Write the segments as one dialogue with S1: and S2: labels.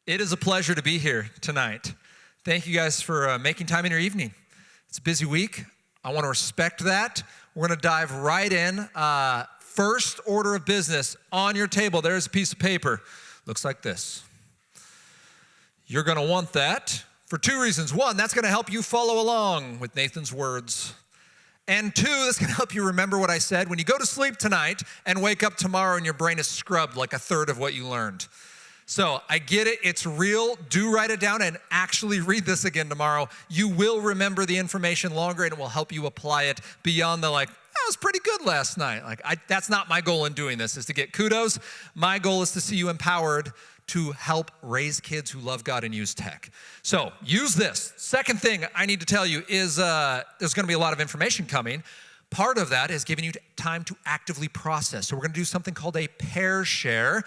S1: It is a pleasure to be here tonight. Thank you guys for making time in your evening. It's a busy week. I want to respect that. We're going to dive right in. First order of business on your table, there's a piece of paper. Looks like this. You're going to want that for two reasons. One, that's going to help you follow along with Nathan's words. And two, that's going to help you remember what I said when you go to sleep tonight and wake up tomorrow and your brain is scrubbed like a third of what you learned. So I get it, it's real. Do write it down and actually read this again tomorrow. You will remember the information longer and it will help you apply it beyond the that was pretty good last night. That's not my goal in doing this, is to get kudos. My goal is to see you empowered to help raise kids who love God and use tech. So use this. Second thing I need to tell you is there's going to be a lot of information coming. Part of that is giving you time to actively process. So we're going to do something called a pair share.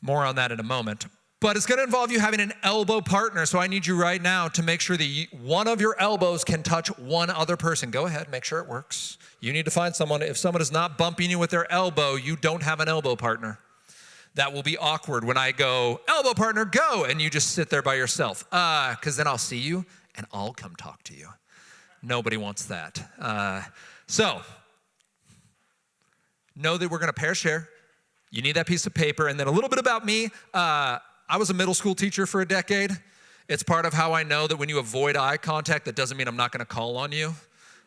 S1: More on that in a moment. But it's going to involve you having an elbow partner. So I need you right now to make sure that one of your elbows can touch one other person. Go ahead, make sure it works. You need to find someone. If someone is not bumping you with their elbow, you don't have an elbow partner. That will be awkward when I go, elbow partner, go, and you just sit there by yourself. Because then I'll see you and I'll come talk to you. Nobody wants that. So know that we're going to pair share. You need that piece of paper. And then a little bit about me. I was a middle school teacher for a decade. It's part of how I know that when you avoid eye contact, that doesn't mean I'm not going to call on you.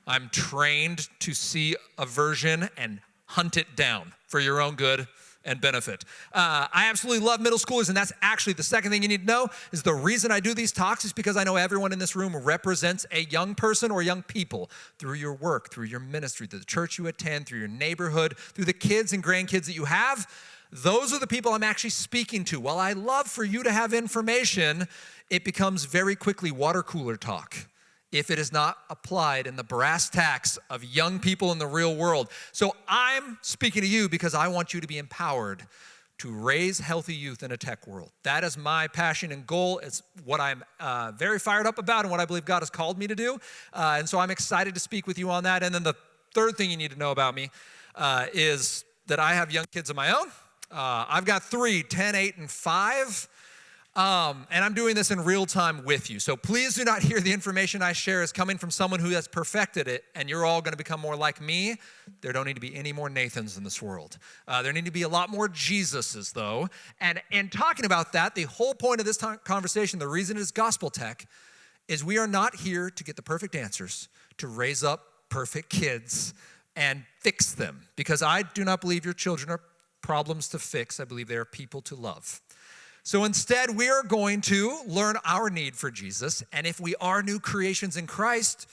S1: I'm trained to see aversion and hunt it down for your own good and benefit. I absolutely love middle schoolers, and that's actually the second thing you need to know is the reason I do these talks is because I know everyone in this room represents a young person or young people through your work, through your ministry, through the church you attend, through your neighborhood, through the kids and grandkids that you have. Those are the people I'm actually speaking to. While I love for you to have information, it becomes very quickly water cooler talk if it is not applied in the brass tacks of young people in the real world. So I'm speaking to you because I want you to be empowered to raise healthy youth in a tech world. That is my passion and goal. It's what I'm very fired up about and what I believe God has called me to do. And so I'm excited to speak with you on that. And then the third thing you need to know about me is that I have young kids of my own. I've got 3, 10, 8, and 5. And I'm doing this in real time with you. So please do not hear the information I share as coming from someone who has perfected it and you're all going to become more like me. There don't need to be any more Nathans in this world. There need to be a lot more Jesuses, though. And in talking about that, the whole point of this conversation, the reason it is gospel tech, is we are not here to get the perfect answers, to raise up perfect kids and fix them. Because I do not believe your children are problems to fix. I believe they are people to love. So instead, we are going to learn our need for Jesus, and if we are new creations in Christ,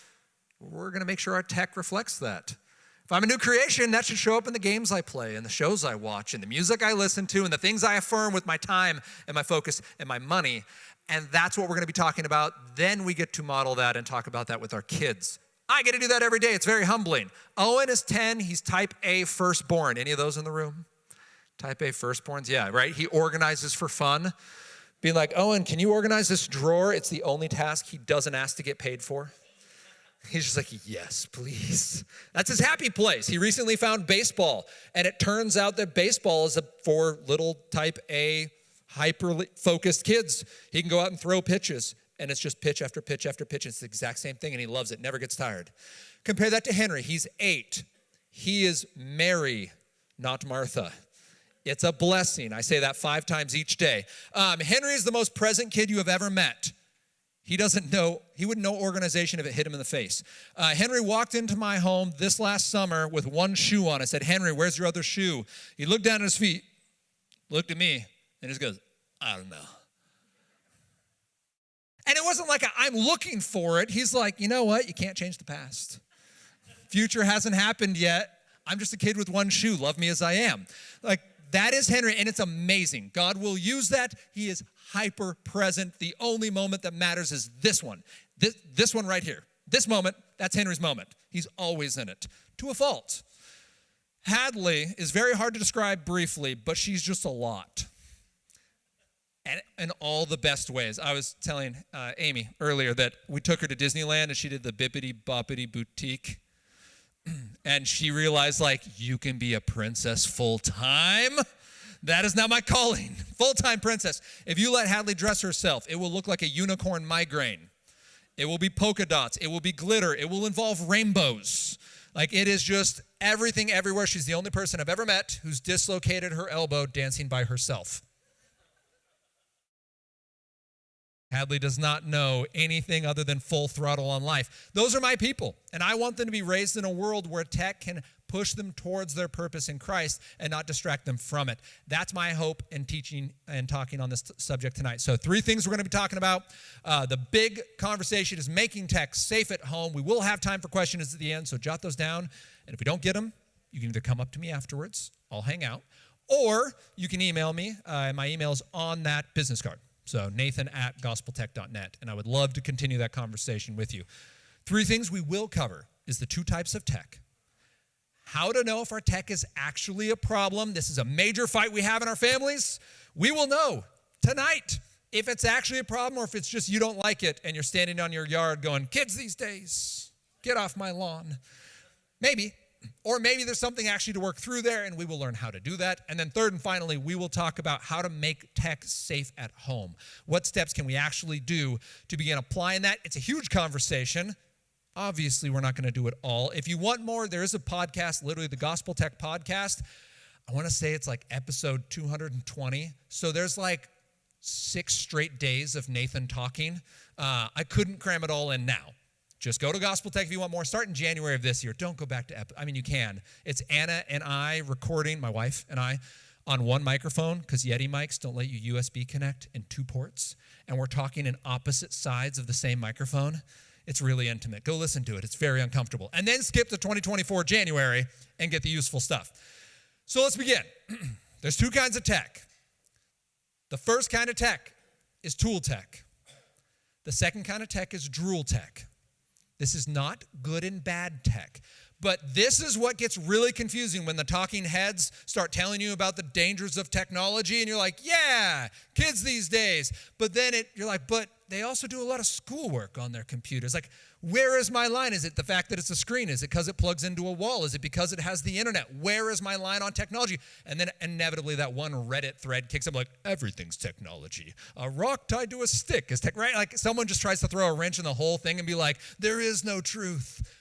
S1: we're going to make sure our tech reflects that. If I'm a new creation, that should show up in the games I play, and the shows I watch, and the music I listen to, and the things I affirm with my time and my focus and my money, and that's what we're going to be talking about. Then we get to model that and talk about that with our kids. I get to do that every day. It's very humbling. Owen is 10. He's type A firstborn. Any of those in the room? Type A firstborns, yeah, right? He organizes for fun. Being like, Owen, can you organize this drawer? It's the only task he doesn't ask to get paid for. He's just like, yes, please. That's his happy place. He recently found baseball, and it turns out that baseball is for little type A, hyper-focused kids. He can go out and throw pitches, and it's just pitch after pitch after pitch. It's the exact same thing, and he loves it, never gets tired. Compare that to Henry. He's 8. He is Mary, not Martha. It's a blessing. I say that 5 times each day. Henry is the most present kid you have ever met. He wouldn't know organization if it hit him in the face. Henry walked into my home this last summer with one shoe on. I said, Henry, where's your other shoe? He looked down at his feet, looked at me, and just goes, I don't know. And it wasn't like I'm looking for it. He's like, you know what? You can't change the past. Future hasn't happened yet. I'm just a kid with one shoe. Love me as I am. That is Henry, and it's amazing. God will use that. He is hyper present. The only moment that matters is this one. This one right here. This moment, that's Henry's moment. He's always in it, to a fault. Hadley is very hard to describe briefly, but she's just a lot. And in all the best ways. I was telling Amy earlier that we took her to Disneyland, and she did the Bippity Boppity Boutique. And she realized, you can be a princess full time. That is not my calling. Full-time princess. If you let Hadley dress herself, it will look like a unicorn migraine. It will be polka dots. It will be glitter. It will involve rainbows. Like, it is just everything everywhere. She's the only person I've ever met who's dislocated her elbow dancing by herself. Hadley does not know anything other than full throttle on life. Those are my people, and I want them to be raised in a world where tech can push them towards their purpose in Christ and not distract them from it. That's my hope in teaching and talking on this subject tonight. So 3 things we're going to be talking about. The big conversation is making tech safe at home. We will have time for questions at the end, so jot those down. And if we don't get them, you can either come up to me afterwards, I'll hang out, or you can email me. My email is on that business card. So nathan@gospeltech.net, and I would love to continue that conversation with you. 3 things we will cover is the 2 types of tech. How to know if our tech is actually a problem. This is a major fight we have in our families. We will know tonight if it's actually a problem or if it's just you don't like it and you're standing on your yard going, kids these days, get off my lawn. Maybe. Or maybe there's something actually to work through there, and we will learn how to do that. And then 3rd and finally, we will talk about how to make tech safe at home. What steps can we actually do to begin applying that? It's a huge conversation. Obviously, we're not going to do it all. If you want more, there is a podcast, literally the Gospel Tech Podcast. I want to say it's like episode 220. So there's like 6 straight days of Nathan talking. I couldn't cram it all in now. Just go to Gospel Tech if you want more. Start in January of this year. Don't go back to, you can. It's Anna and I recording, my wife and I, on one microphone, because Yeti mics don't let you USB connect in 2 ports. And we're talking in opposite sides of the same microphone. It's really intimate. Go listen to it. It's very uncomfortable. And then skip to 2024 January and get the useful stuff. So let's begin. There's 2 kinds of tech. The first kind of tech is tool tech. The second kind of tech is drool tech. This is not good and bad tech. But this is what gets really confusing when the talking heads start telling you about the dangers of technology, and you're like, yeah, kids these days. But then you're like, but they also do a lot of schoolwork on their computers. Like, where is my line? Is it the fact that it's a screen? Is it because it plugs into a wall? Is it because it has the internet? Where is my line on technology? And then inevitably that one Reddit thread kicks up like, everything's technology. A rock tied to a stick is tech, right? Like, someone just tries to throw a wrench in the whole thing and be like, there is no truth.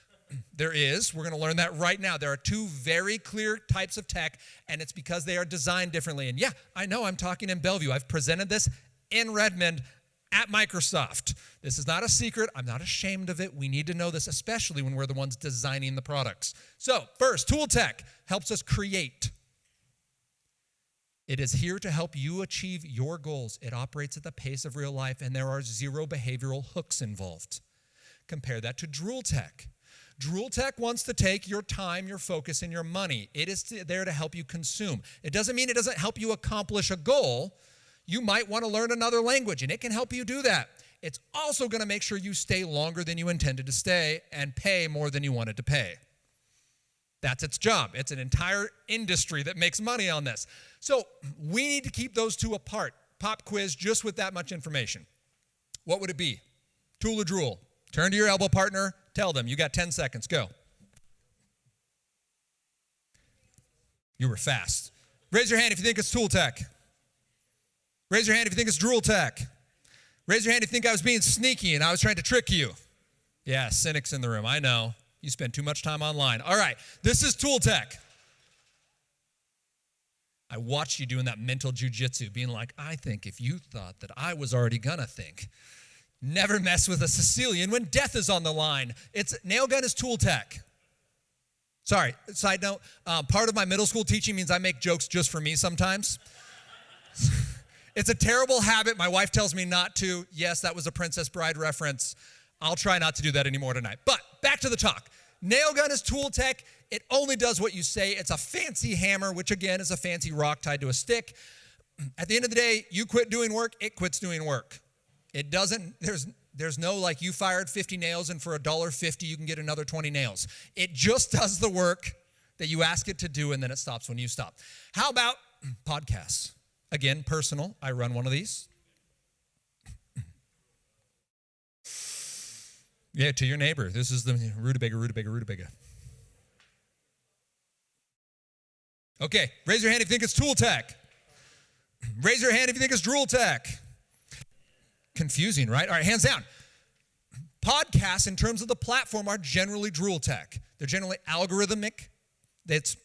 S1: There is. We're going to learn that right now. There are 2 very clear types of tech, and it's because they are designed differently. And yeah, I know I'm talking in Bellevue. I've presented this in Redmond at Microsoft. This is not a secret. I'm not ashamed of it. We need to know this, especially when we're the ones designing the products. So first, tool tech helps us create. It is here to help you achieve your goals. It operates at the pace of real life, and there are 0 behavioral hooks involved. Compare that to drool tech. Drool tech wants to take your time, your focus, and your money. It is there to help you consume. It doesn't mean it doesn't help you accomplish a goal. You might want to learn another language, and it can help you do that. It's also going to make sure you stay longer than you intended to stay and pay more than you wanted to pay. That's its job. It's an entire industry that makes money on this. So we need to keep those 2 apart. Pop quiz just with that much information. What would it be? Tool or drool? Turn to your elbow partner. Tell them. You got 10 seconds. Go. You were fast. Raise your hand if you think it's tool tech. Raise your hand if you think it's drool tech. Raise your hand if you think I was being sneaky and I was trying to trick you. Yeah, cynics in the room. I know. You spend too much time online. All right, this is tool tech. I watched you doing that mental jujitsu, being like, I think if you thought that I was already gonna think. Never mess with a Sicilian when death is on the line. Nail gun is tool tech. Sorry, side note, part of my middle school teaching means I make jokes just for me sometimes. It's a terrible habit. My wife tells me not to. Yes, that was a Princess Bride reference. I'll try not to do that anymore tonight. But back to the talk. Nail gun is tool tech. It only does what you say. It's a fancy hammer, which again is a fancy rock tied to a stick. At the end of the day, you quit doing work, it quits doing work. It doesn't, there's no like you fired 50 nails and for $1.50 you can get another 20 nails. It just does the work that you ask it to do and then it stops when you stop. How about podcasts? Again, personal. I run one of these. Yeah, to your neighbor. This is the rutabaga. Okay, raise your hand if you think it's tool tech.
S2: Raise your hand if you think it's drool tech. Confusing, right? All right, hands down. Podcasts, in terms of the platform, are generally drool tech. They're generally algorithmic.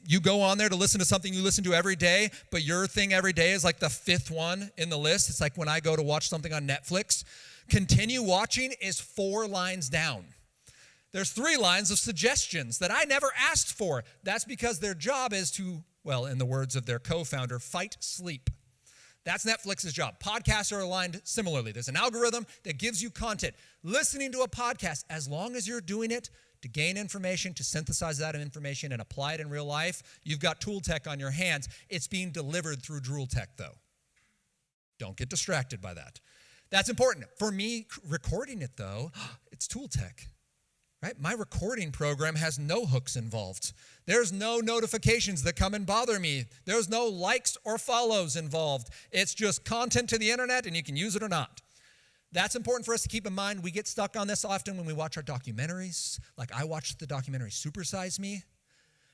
S2: You go on there to listen to something you listen to every day, but your thing every day is like the fifth one in the list. It's like when I go to watch something on Netflix. Continue watching is 4 lines down. There's 3 lines of suggestions that I never asked for. That's because their job is to, well, in the words of their co-founder, fight sleep. That's Netflix's job. Podcasts are aligned similarly. There's an algorithm that gives you content. Listening to a podcast, as long as you're doing it to gain information, to synthesize that information and apply it in real life, you've got tool tech on your hands. It's being delivered through drool tech, though. Don't get distracted by that. That's important. For me, recording it, though, it's tool tech. Right? My recording program has no hooks involved. There's no notifications that come and bother me. There's no likes or follows involved. It's just content to the internet, and you can use it or not. That's important for us to keep in mind. We get stuck on this often when we watch our documentaries. Like I watched the documentary Super Size Me,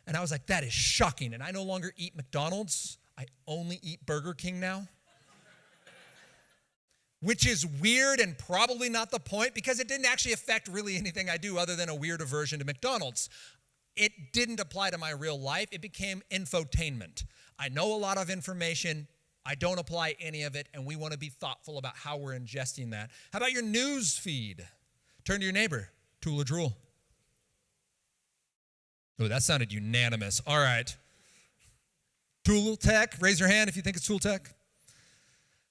S2: and I was like, that is shocking. And I no longer eat McDonald's. I only eat Burger King now. Which is weird and probably not the point because it didn't actually affect really anything I do other than a weird aversion to McDonald's. It didn't apply to my real life. It became infotainment. I know a lot of information. I don't apply any of it, and we want to be thoughtful about how we're ingesting that. How about your news feed? Turn to your neighbor. Tool or drool? Oh, that sounded unanimous. All right. Tool tech. Raise your hand if you think it's tool tech.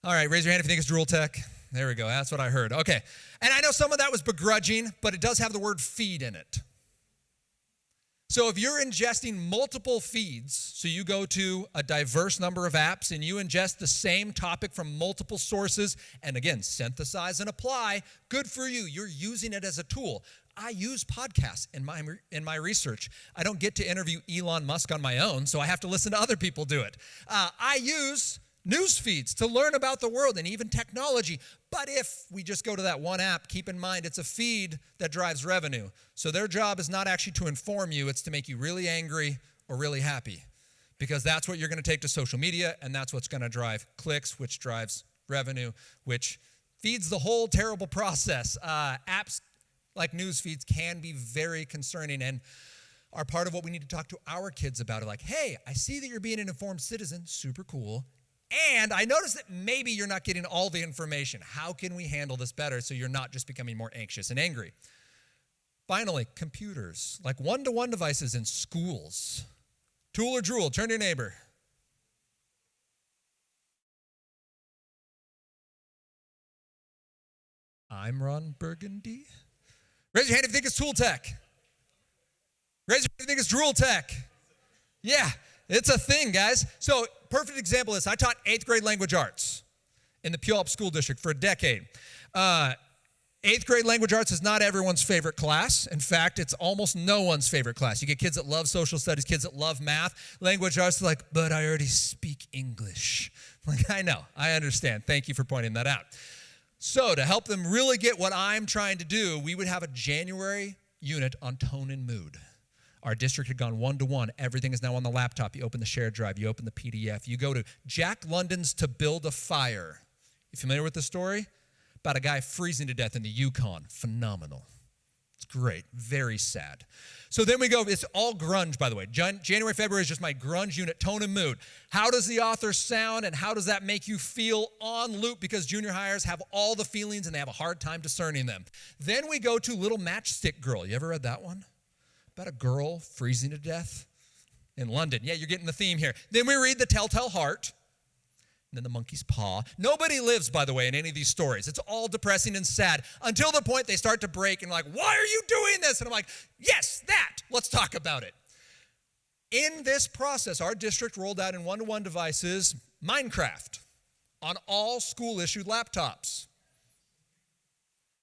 S2: All right, raise your hand if you think it's drool tech. There we go. That's what I heard. Okay. And I know some of that was begrudging, but it does have the word feed in it. So if you're ingesting multiple feeds, so you go to a diverse number of apps and you ingest the same topic from multiple sources, and again, synthesize and apply, good for you. You're using it as a tool. I use podcasts in my research. I don't get to interview Elon Musk on my own, so I have to listen to other people do it. I use news feeds to learn about the world and even technology. But if we just go to that one app, keep in mind it's a feed that drives revenue. So their job is not actually to inform you, it's to make you really angry or really happy. Because that's what you're going to take to social media, and that's what's going to drive clicks, which drives revenue, which feeds the whole terrible process. Apps like news feeds can be very concerning and are part of what we need to talk to our kids about. Like, hey, I see that you're being an informed citizen, super cool. And I notice that maybe you're not getting all the information. How can we handle this better so you're not just becoming more anxious and angry? Finally, computers, like one-to-one devices in schools. Tool or drool? Turn to your neighbor. I'm Ron Burgundy. Raise your hand if you think it's tool tech. Raise your hand if you think it's drool tech. Yeah, it's a thing, guys. So, perfect example is I taught 8th grade language arts in the Puyallup School District for a decade. 8th grade language arts is not everyone's favorite class. In fact, it's almost no one's favorite class. You get kids that love social studies, kids that love math. Language arts are like, but I already speak English. Like, I know, I understand. Thank you for pointing that out. So to help them really get what I'm trying to do, we would have a January unit on tone and mood. Our district had gone one-to-one. Everything is now on the laptop. You open the shared drive. You open the PDF. You go to Jack London's To Build a Fire. You familiar with the story? About a guy freezing to death in the Yukon. Phenomenal. It's great. Very sad. So then we go, it's all grunge, by the way. January, February is just my grunge unit, tone and mood. How does the author sound and how does that make you feel on loop? Because junior hires have all the feelings and they have a hard time discerning them. Then we go to Little Matchstick Girl. You ever read that one? About a girl freezing to death in London. Yeah, you're getting the theme here. Then we read The Telltale Heart, and then The Monkey's Paw. Nobody lives, by the way, in any of these stories. It's all depressing and sad until the point they start to break and like, why are you doing this? And I'm like, yes, that. Let's talk about it. In this process, our district rolled out in one-to-one devices Minecraft on all school-issued laptops.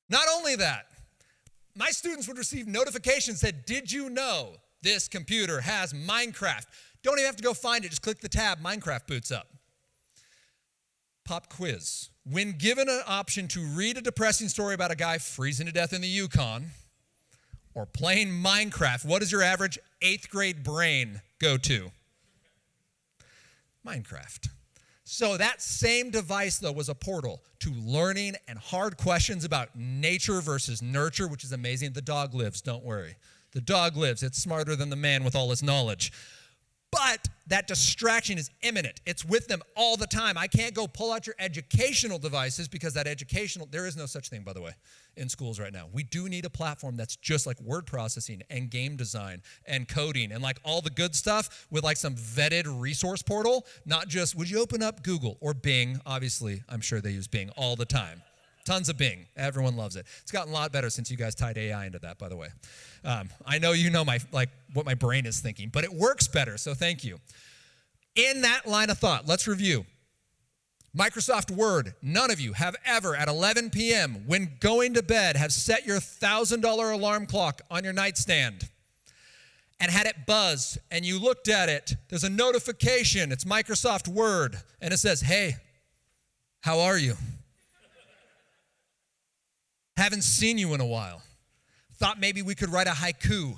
S2: Not only that, my students would receive notifications that, did you know this computer has Minecraft? Don't even have to go find it. Just click the tab. Minecraft boots up. Pop quiz. When given an option to read a depressing story about a guy freezing to death in the Yukon or playing Minecraft, what does your average 8th grade brain go to? Minecraft. So that same device, though, was a portal to learning and hard questions about nature versus nurture, which is amazing. The dog lives, don't worry. The dog lives. It's smarter than the man with all his knowledge. But that distraction is imminent. It's with them all the time. I can't go pull out your educational devices because there is no such thing, by the way, in schools right now. We do need a platform that's just like word processing and game design and coding and like all the good stuff with like some vetted resource portal, not just, would you open up Google or Bing? Obviously, I'm sure they use Bing all the time. Tons of Bing. Everyone loves it. It's gotten a lot better since you guys tied AI into that, by the way. I know you know what my brain is thinking, but it works better, so thank you. In that line of thought, let's review. Microsoft Word, none of you have ever at 11 p.m. when going to bed have set your $1,000 alarm clock on your nightstand and had it buzz and you looked at it. There's a notification. It's Microsoft Word and it says, hey, how are you? Haven't seen you in a while. Thought maybe we could write a haiku.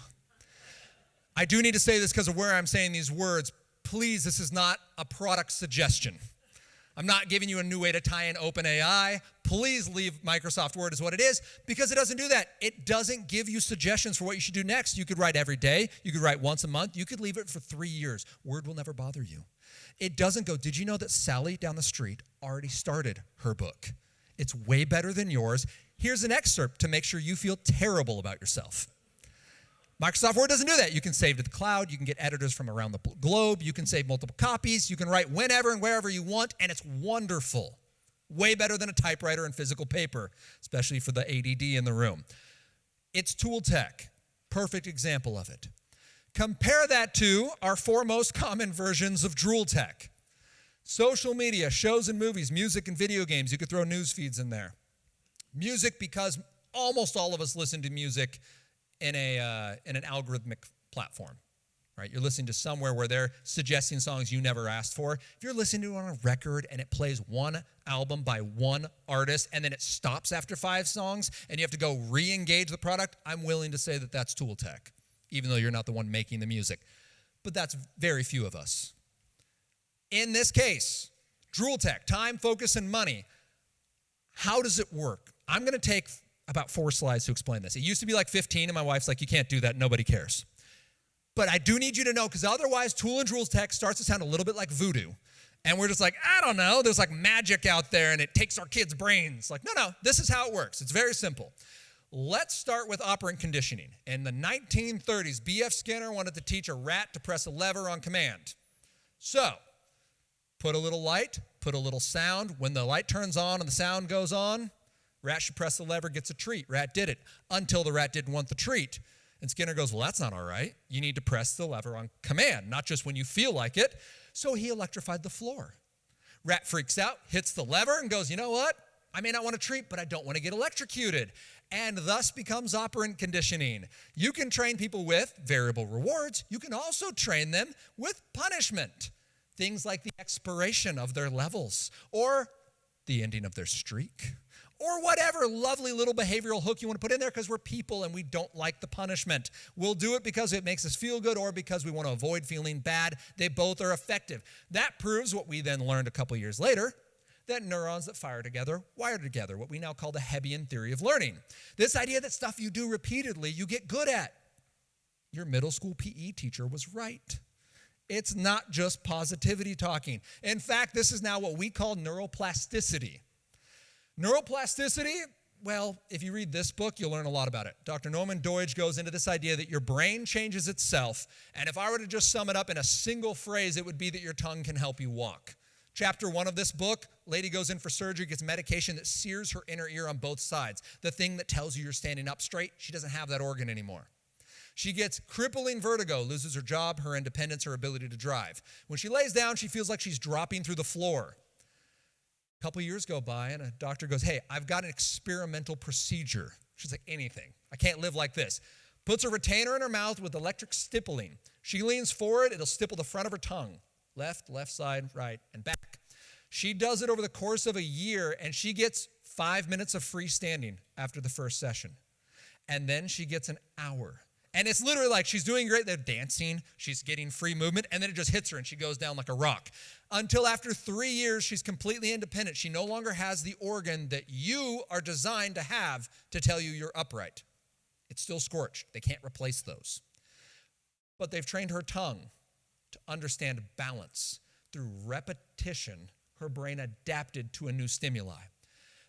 S2: I do need to say this because of where I'm saying these words. Please, this is not a product suggestion. I'm not giving you a new way to tie in OpenAI. Please leave Microsoft Word as what it is because it doesn't do that. It doesn't give you suggestions for what you should do next. You could write every day. You could write once a month. You could leave it for 3 years. Word will never bother you. It doesn't go, did you know that Sally down the street already started her book? It's way better than yours. Here's an excerpt to make sure you feel terrible about yourself. Microsoft Word doesn't do that. You can save to the cloud. You can get editors from around the globe. You can save multiple copies. You can write whenever and wherever you want, and it's wonderful. Way better than a typewriter and physical paper, especially for the ADD in the room. It's tool tech. Perfect example of it. Compare that to our 4 most common versions of drool tech. Social media, shows and movies, music and video games. You could throw news feeds in there. Music, because almost all of us listen to music in an algorithmic platform, right? You're listening to somewhere where they're suggesting songs you never asked for. If you're listening to it on a record and it plays one album by one artist and then it stops after 5 songs and you have to go re-engage the product, I'm willing to say that that's tool tech, even though you're not the one making the music. But that's very few of us. In this case, drool tech, time, focus, and money. How does it work? I'm going to take about 4 slides to explain this. It used to be like 15, and my wife's like, you can't do that. Nobody cares. But I do need you to know, because otherwise, tool and drool tech starts to sound a little bit like voodoo. And we're just like, I don't know. There's like magic out there, and it takes our kids' brains. Like, no, this is how it works. It's very simple. Let's start with operant conditioning. In the 1930s, B.F. Skinner wanted to teach a rat to press a lever on command. So, put a little light, put a little sound. When the light turns on and the sound goes on, rat should press the lever, gets a treat. Rat did it until the rat didn't want the treat. And Skinner goes, well, that's not all right. You need to press the lever on command, not just when you feel like it. So he electrified the floor. Rat freaks out, hits the lever, and goes, you know what? I may not want a treat, but I don't want to get electrocuted. And thus becomes operant conditioning. You can train people with variable rewards. You can also train them with punishment. Things like the expiration of their levels or the ending of their streak or whatever lovely little behavioral hook you want to put in there, because we're people and we don't like the punishment. We'll do it because it makes us feel good or because we want to avoid feeling bad. They both are effective. That proves what we then learned a couple years later, that neurons that fire together wire together, what we now call the Hebbian theory of learning. This idea that stuff you do repeatedly, you get good at. Your middle school PE teacher was right. It's not just positivity talking. In fact, this is now what we call neuroplasticity. Neuroplasticity, well, if you read this book, you'll learn a lot about it. Dr. Norman Doidge goes into this idea that your brain changes itself, and if I were to just sum it up in a single phrase, it would be that your tongue can help you walk. Chapter 1 of this book, lady goes in for surgery, gets medication that sears her inner ear on both sides. The thing that tells you you're standing up straight, she doesn't have that organ anymore. She gets crippling vertigo, loses her job, her independence, her ability to drive. When she lays down, she feels like she's dropping through the floor. A couple years go by, and a doctor goes, hey, I've got an experimental procedure. She's like, anything. I can't live like this. Puts a retainer in her mouth with electric stippling. She leans forward, it'll stipple the front of her tongue. Left side, right, and back. She does it over the course of a year, and she gets 5 minutes of free standing after the first session. And then she gets an hour. And it's literally like she's doing great. They're dancing. She's getting free movement. And then it just hits her and she goes down like a rock. Until after 3 years, she's completely independent. She no longer has the organ that you are designed to have to tell you you're upright. It's still scorched. They can't replace those. But they've trained her tongue to understand balance. Through repetition, her brain adapted to a new stimuli.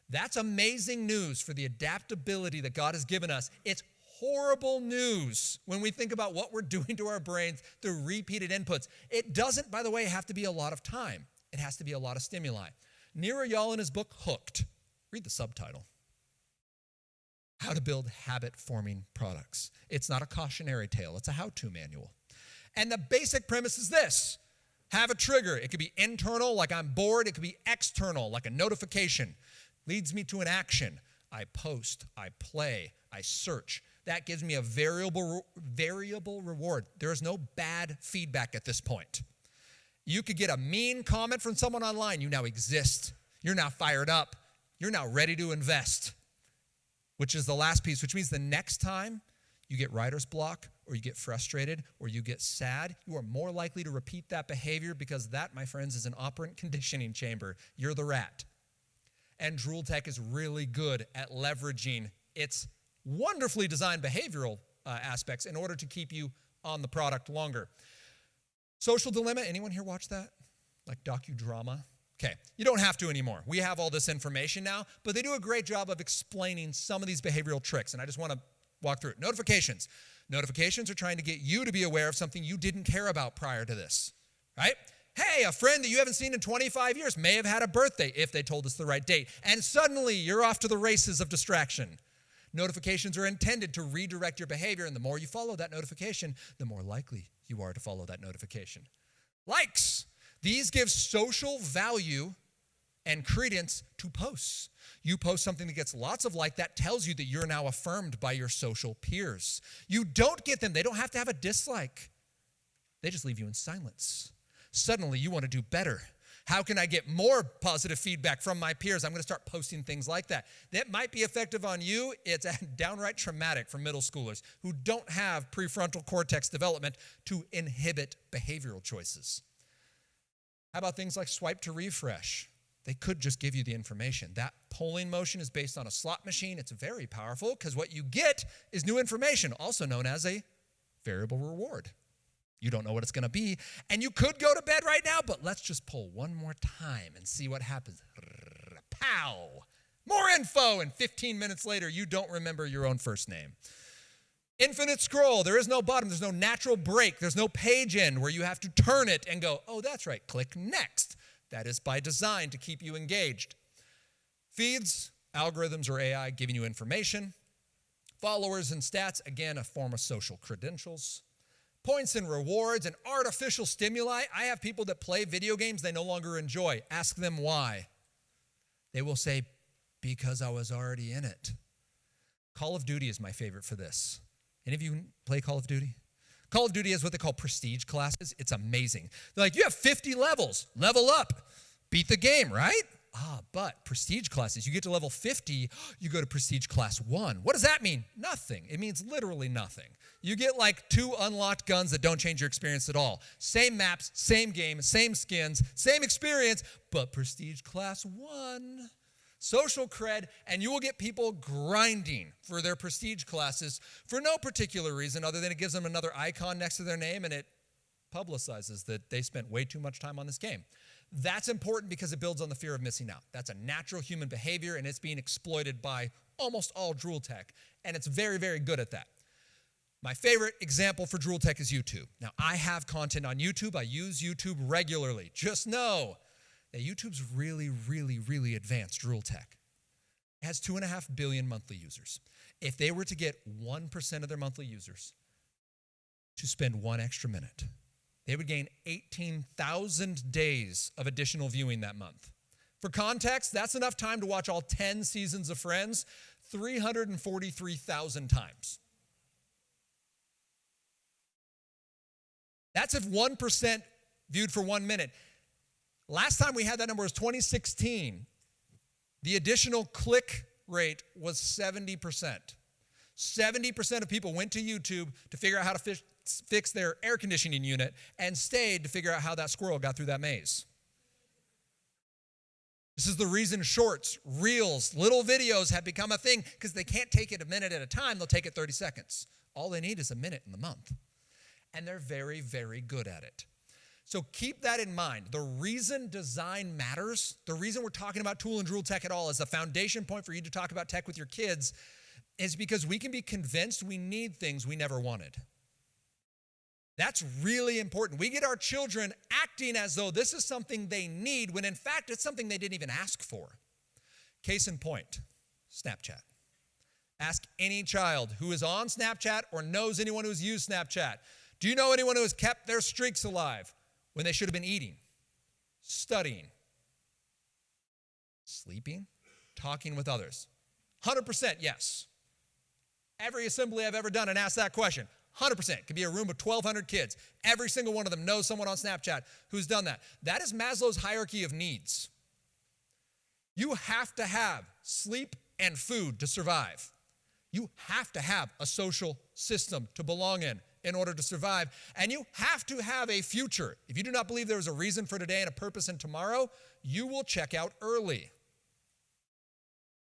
S2: That's amazing news for the adaptability that God has given us. It's horrible news when we think about what we're doing to our brains through repeated inputs. It doesn't, by the way, have to be a lot of time. It has to be a lot of stimuli. Nir Eyal in his book, Hooked, read the subtitle, How to Build Habit-Forming Products. It's not a cautionary tale. It's a how-to manual. And the basic premise is this. Have a trigger. It could be internal, like I'm bored. It could be external, like a notification. Leads me to an action. I post, I play, I search. That gives me a variable reward. There is no bad feedback at this point. You could get a mean comment from someone online. You now exist. You're now fired up. You're now ready to invest, which is the last piece, which means the next time you get writer's block or you get frustrated or you get sad, you are more likely to repeat that behavior because that, my friends, is an operant conditioning chamber. You're the rat. And Drool Tech is really good at leveraging its wonderfully designed behavioral aspects in order to keep you on the product longer. Social Dilemma, anyone here watch that? Like docudrama? Okay, you don't have to anymore. We have all this information now, but they do a great job of explaining some of these behavioral tricks, and I just want to walk through it. Notifications. Notifications are trying to get you to be aware of something you didn't care about prior to this, right? Hey, a friend that you haven't seen in 25 years may have had a birthday if they told us the right date, and suddenly you're off to the races of distraction. Notifications are intended to redirect your behavior, and the more you follow that notification, the more likely you are to follow that notification. Likes. These give social value and credence to posts. You post something that gets lots of likes, that tells you that you're now affirmed by your social peers. You don't get them. They don't have to have a dislike. They just leave you in silence. Suddenly, you want to do better. How can I get more positive feedback from my peers? I'm going to start posting things like that. That might be effective on you. It's downright traumatic for middle schoolers who don't have prefrontal cortex development to inhibit behavioral choices. How about things like swipe to refresh? They could just give you the information. That polling motion is based on a slot machine. It's very powerful because what you get is new information, also known as a variable reward. You don't know what it's going to be, and you could go to bed right now, but let's just pull one more time and see what happens. Pow! More info, and 15 minutes later, you don't remember your own first name. Infinite scroll. There is no bottom. There's no natural break. There's no page end where you have to turn it and go, oh, that's right, click next. That is by design to keep you engaged. Feeds, algorithms, or AI giving you information. Followers and stats, again, a form of social credentials. Points and rewards and artificial stimuli. I have people that play video games they no longer enjoy. Ask them why. They will say, because I was already in it. Call of Duty is my favorite for this. Any of you play Call of Duty? Call of Duty has what they call prestige classes. It's amazing. They're like, you have 50 levels. Level up. Beat the game, right? But prestige classes, you get to level 50, you go to prestige class 1. What does that mean? Nothing. It means literally nothing. You get like 2 unlocked guns that don't change your experience at all. Same maps, same game, same skins, same experience, but prestige class 1. Social cred, and you will get people grinding for their prestige classes for no particular reason other than it gives them another icon next to their name and it publicizes that they spent way too much time on this game. That's important because it builds on the fear of missing out. That's a natural human behavior, and it's being exploited by almost all Drool Tech, and it's very, very good at that. My favorite example for Drool Tech is YouTube. Now, I have content on YouTube. I use YouTube regularly. Just know that YouTube's really, really, really advanced Drool Tech. It has 2.5 billion monthly users. If they were to get 1% of their monthly users to spend 1 extra minute, they would gain 18,000 days of additional viewing that month. For context, that's enough time to watch all 10 seasons of Friends 343,000 times. That's if 1% viewed for 1 minute. Last time we had that number was 2016. The additional click rate was 70%. 70% of people went to YouTube to figure out how to fix their air conditioning unit and stayed to figure out how that squirrel got through that maze. This is the reason shorts, reels, little videos have become a thing, because they can't take it a minute at a time. They'll take it 30 seconds. All they need is a minute in the month. And they're very, very good at it. So keep that in mind. The reason design matters, the reason we're talking about tool and drool tech at all as the foundation point for you to talk about tech with your kids, is because we can be convinced we need things we never wanted. That's really important. We get our children acting as though this is something they need, when in fact it's something they didn't even ask for. Case in point, Snapchat. Ask any child who is on Snapchat or knows anyone who's used Snapchat. Do you know anyone who has kept their streaks alive when they should have been eating, studying, sleeping, talking with others? 100% yes. Every assembly I've ever done and asked that question, 100%. Could be a room of 1,200 kids. Every single one of them knows someone on Snapchat who's done that. That is Maslow's hierarchy of needs. You have to have sleep and food to survive. You have to have a social system to belong in order to survive. And you have to have a future. If you do not believe there is a reason for today and a purpose in tomorrow, you will check out early.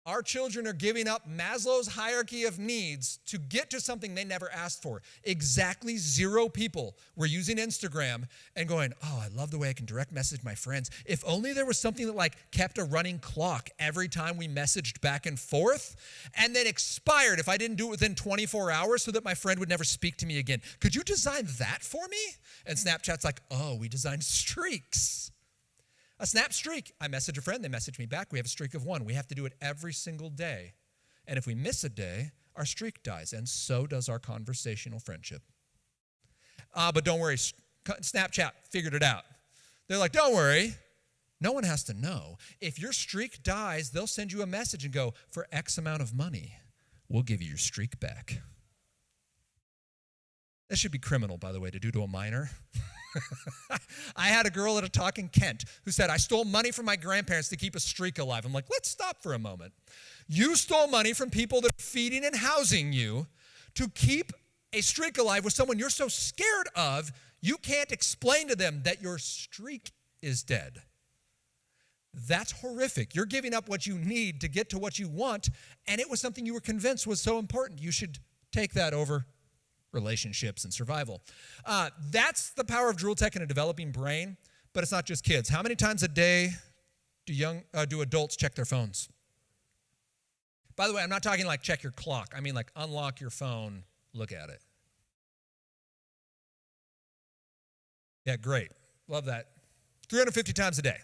S2: Our children are giving up Maslow's hierarchy of needs to get to something they never asked for. Exactly 0 people were using Instagram and going, oh, I love the way I can direct message my friends. If only there was something that kept a running clock every time we messaged back and forth, and then expired if I didn't do it within 24 hours so that my friend would never speak to me again. Could you design that for me? And Snapchat's like, oh, we designed streaks. A snap streak. I message a friend, they message me back. We have a streak of 1. We have to do it every single day. And if we miss a day, our streak dies, and so does our conversational friendship. But don't worry, Snapchat figured it out. They're like, don't worry. No one has to know. If your streak dies, they'll send you a message and go, for X amount of money, we'll give you your streak back. That should be criminal, by the way, to do to a minor. I had a girl at a talk in Kent who said, I stole money from my grandparents to keep a streak alive. I'm like, let's stop for a moment. You stole money from people that are feeding and housing you to keep a streak alive with someone you're so scared of, you can't explain to them that your streak is dead. That's horrific. You're giving up what you need to get to what you want, and it was something you were convinced was so important. You should take that over relationships and survival. That's the power of drool tech in a developing brain, but it's not just kids. How many times a day do adults check their phones? By the way, I'm not talking check your clock. I mean unlock your phone, look at it. Yeah, great. Love that. 350 times a day.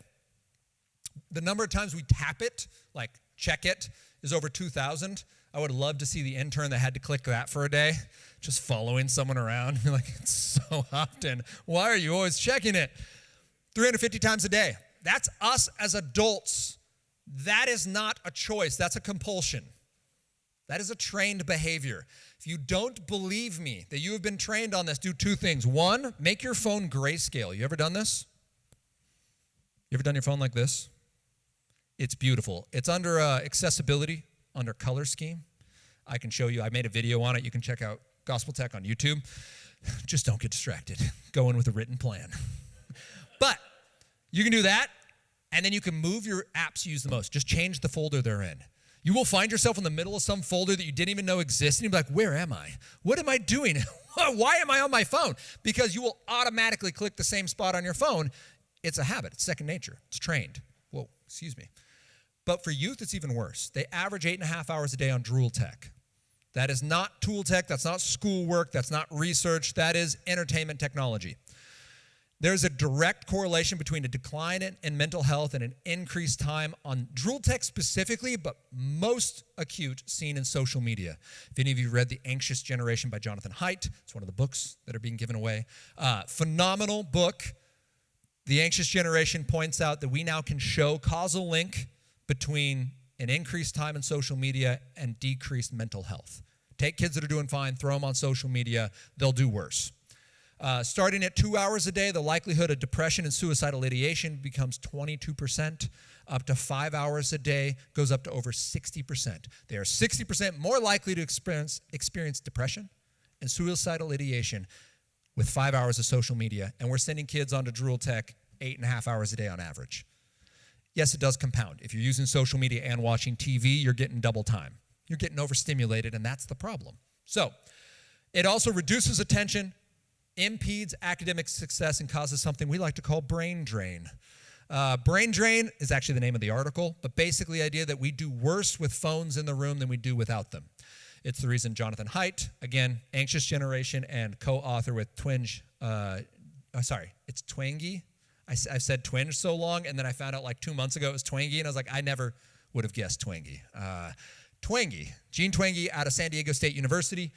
S2: The number of times we tap it, check it, is over 2,000. I would love to see the intern that had to click that for a day, just following someone around. You're like, it's so often. Why are you always checking it? 350 times a day. That's us as adults. That is not a choice. That's a compulsion. That is a trained behavior. If you don't believe me that you have been trained on this, do 2 things. 1, make your phone grayscale. You ever done this? You ever done your phone like this? It's beautiful. It's under accessibility, under color scheme. I can show you. I made a video on it. You can check out Gospel Tech on YouTube. Just don't get distracted. Go in with a written plan. But you can do that, and then you can move your apps you use the most. Just change the folder they're in. You will find yourself in the middle of some folder that you didn't even know existed, and you'll be like, where am I? What am I doing? Why am I on my phone? Because you will automatically click the same spot on your phone. It's a habit. It's second nature. It's trained. Whoa, excuse me. But for youth, it's even worse. They average 8.5 hours a day on drool tech. That is not tool tech. That's not schoolwork. That's not research. That is entertainment technology. There's a direct correlation between a decline in mental health and an increased time on drool tech specifically, but most acute seen in social media. If any of you read The Anxious Generation by Jonathan Haidt, it's one of the books that are being given away. Phenomenal book. The Anxious Generation points out that we now can show causal link between an increased time in social media and decreased mental health. Take kids that are doing fine, throw them on social media, they'll do worse. Starting at 2 hours a day, the likelihood of depression and suicidal ideation becomes 22%. Up to 5 hours a day goes up to over 60%. They are 60% more likely to experience depression and suicidal ideation with 5 hours of social media. And we're sending kids onto Drool Tech 8.5 hours a day on average. Yes, it does compound. If you're using social media and watching TV, you're getting double time. You're getting overstimulated, and that's the problem. So it also reduces attention, impedes academic success, and causes something we like to call brain drain. Brain drain is actually the name of the article, but basically the idea that we do worse with phones in the room than we do without them. It's the reason Jonathan Haidt, again, Anxious Generation and co-author with Twenge, it's Twenge. I've said Twenge so long, and then I found out like 2 months ago it was Twenge, and I was like, I never would have guessed Twenge. Twenge, Gene Twenge out of San Diego State University,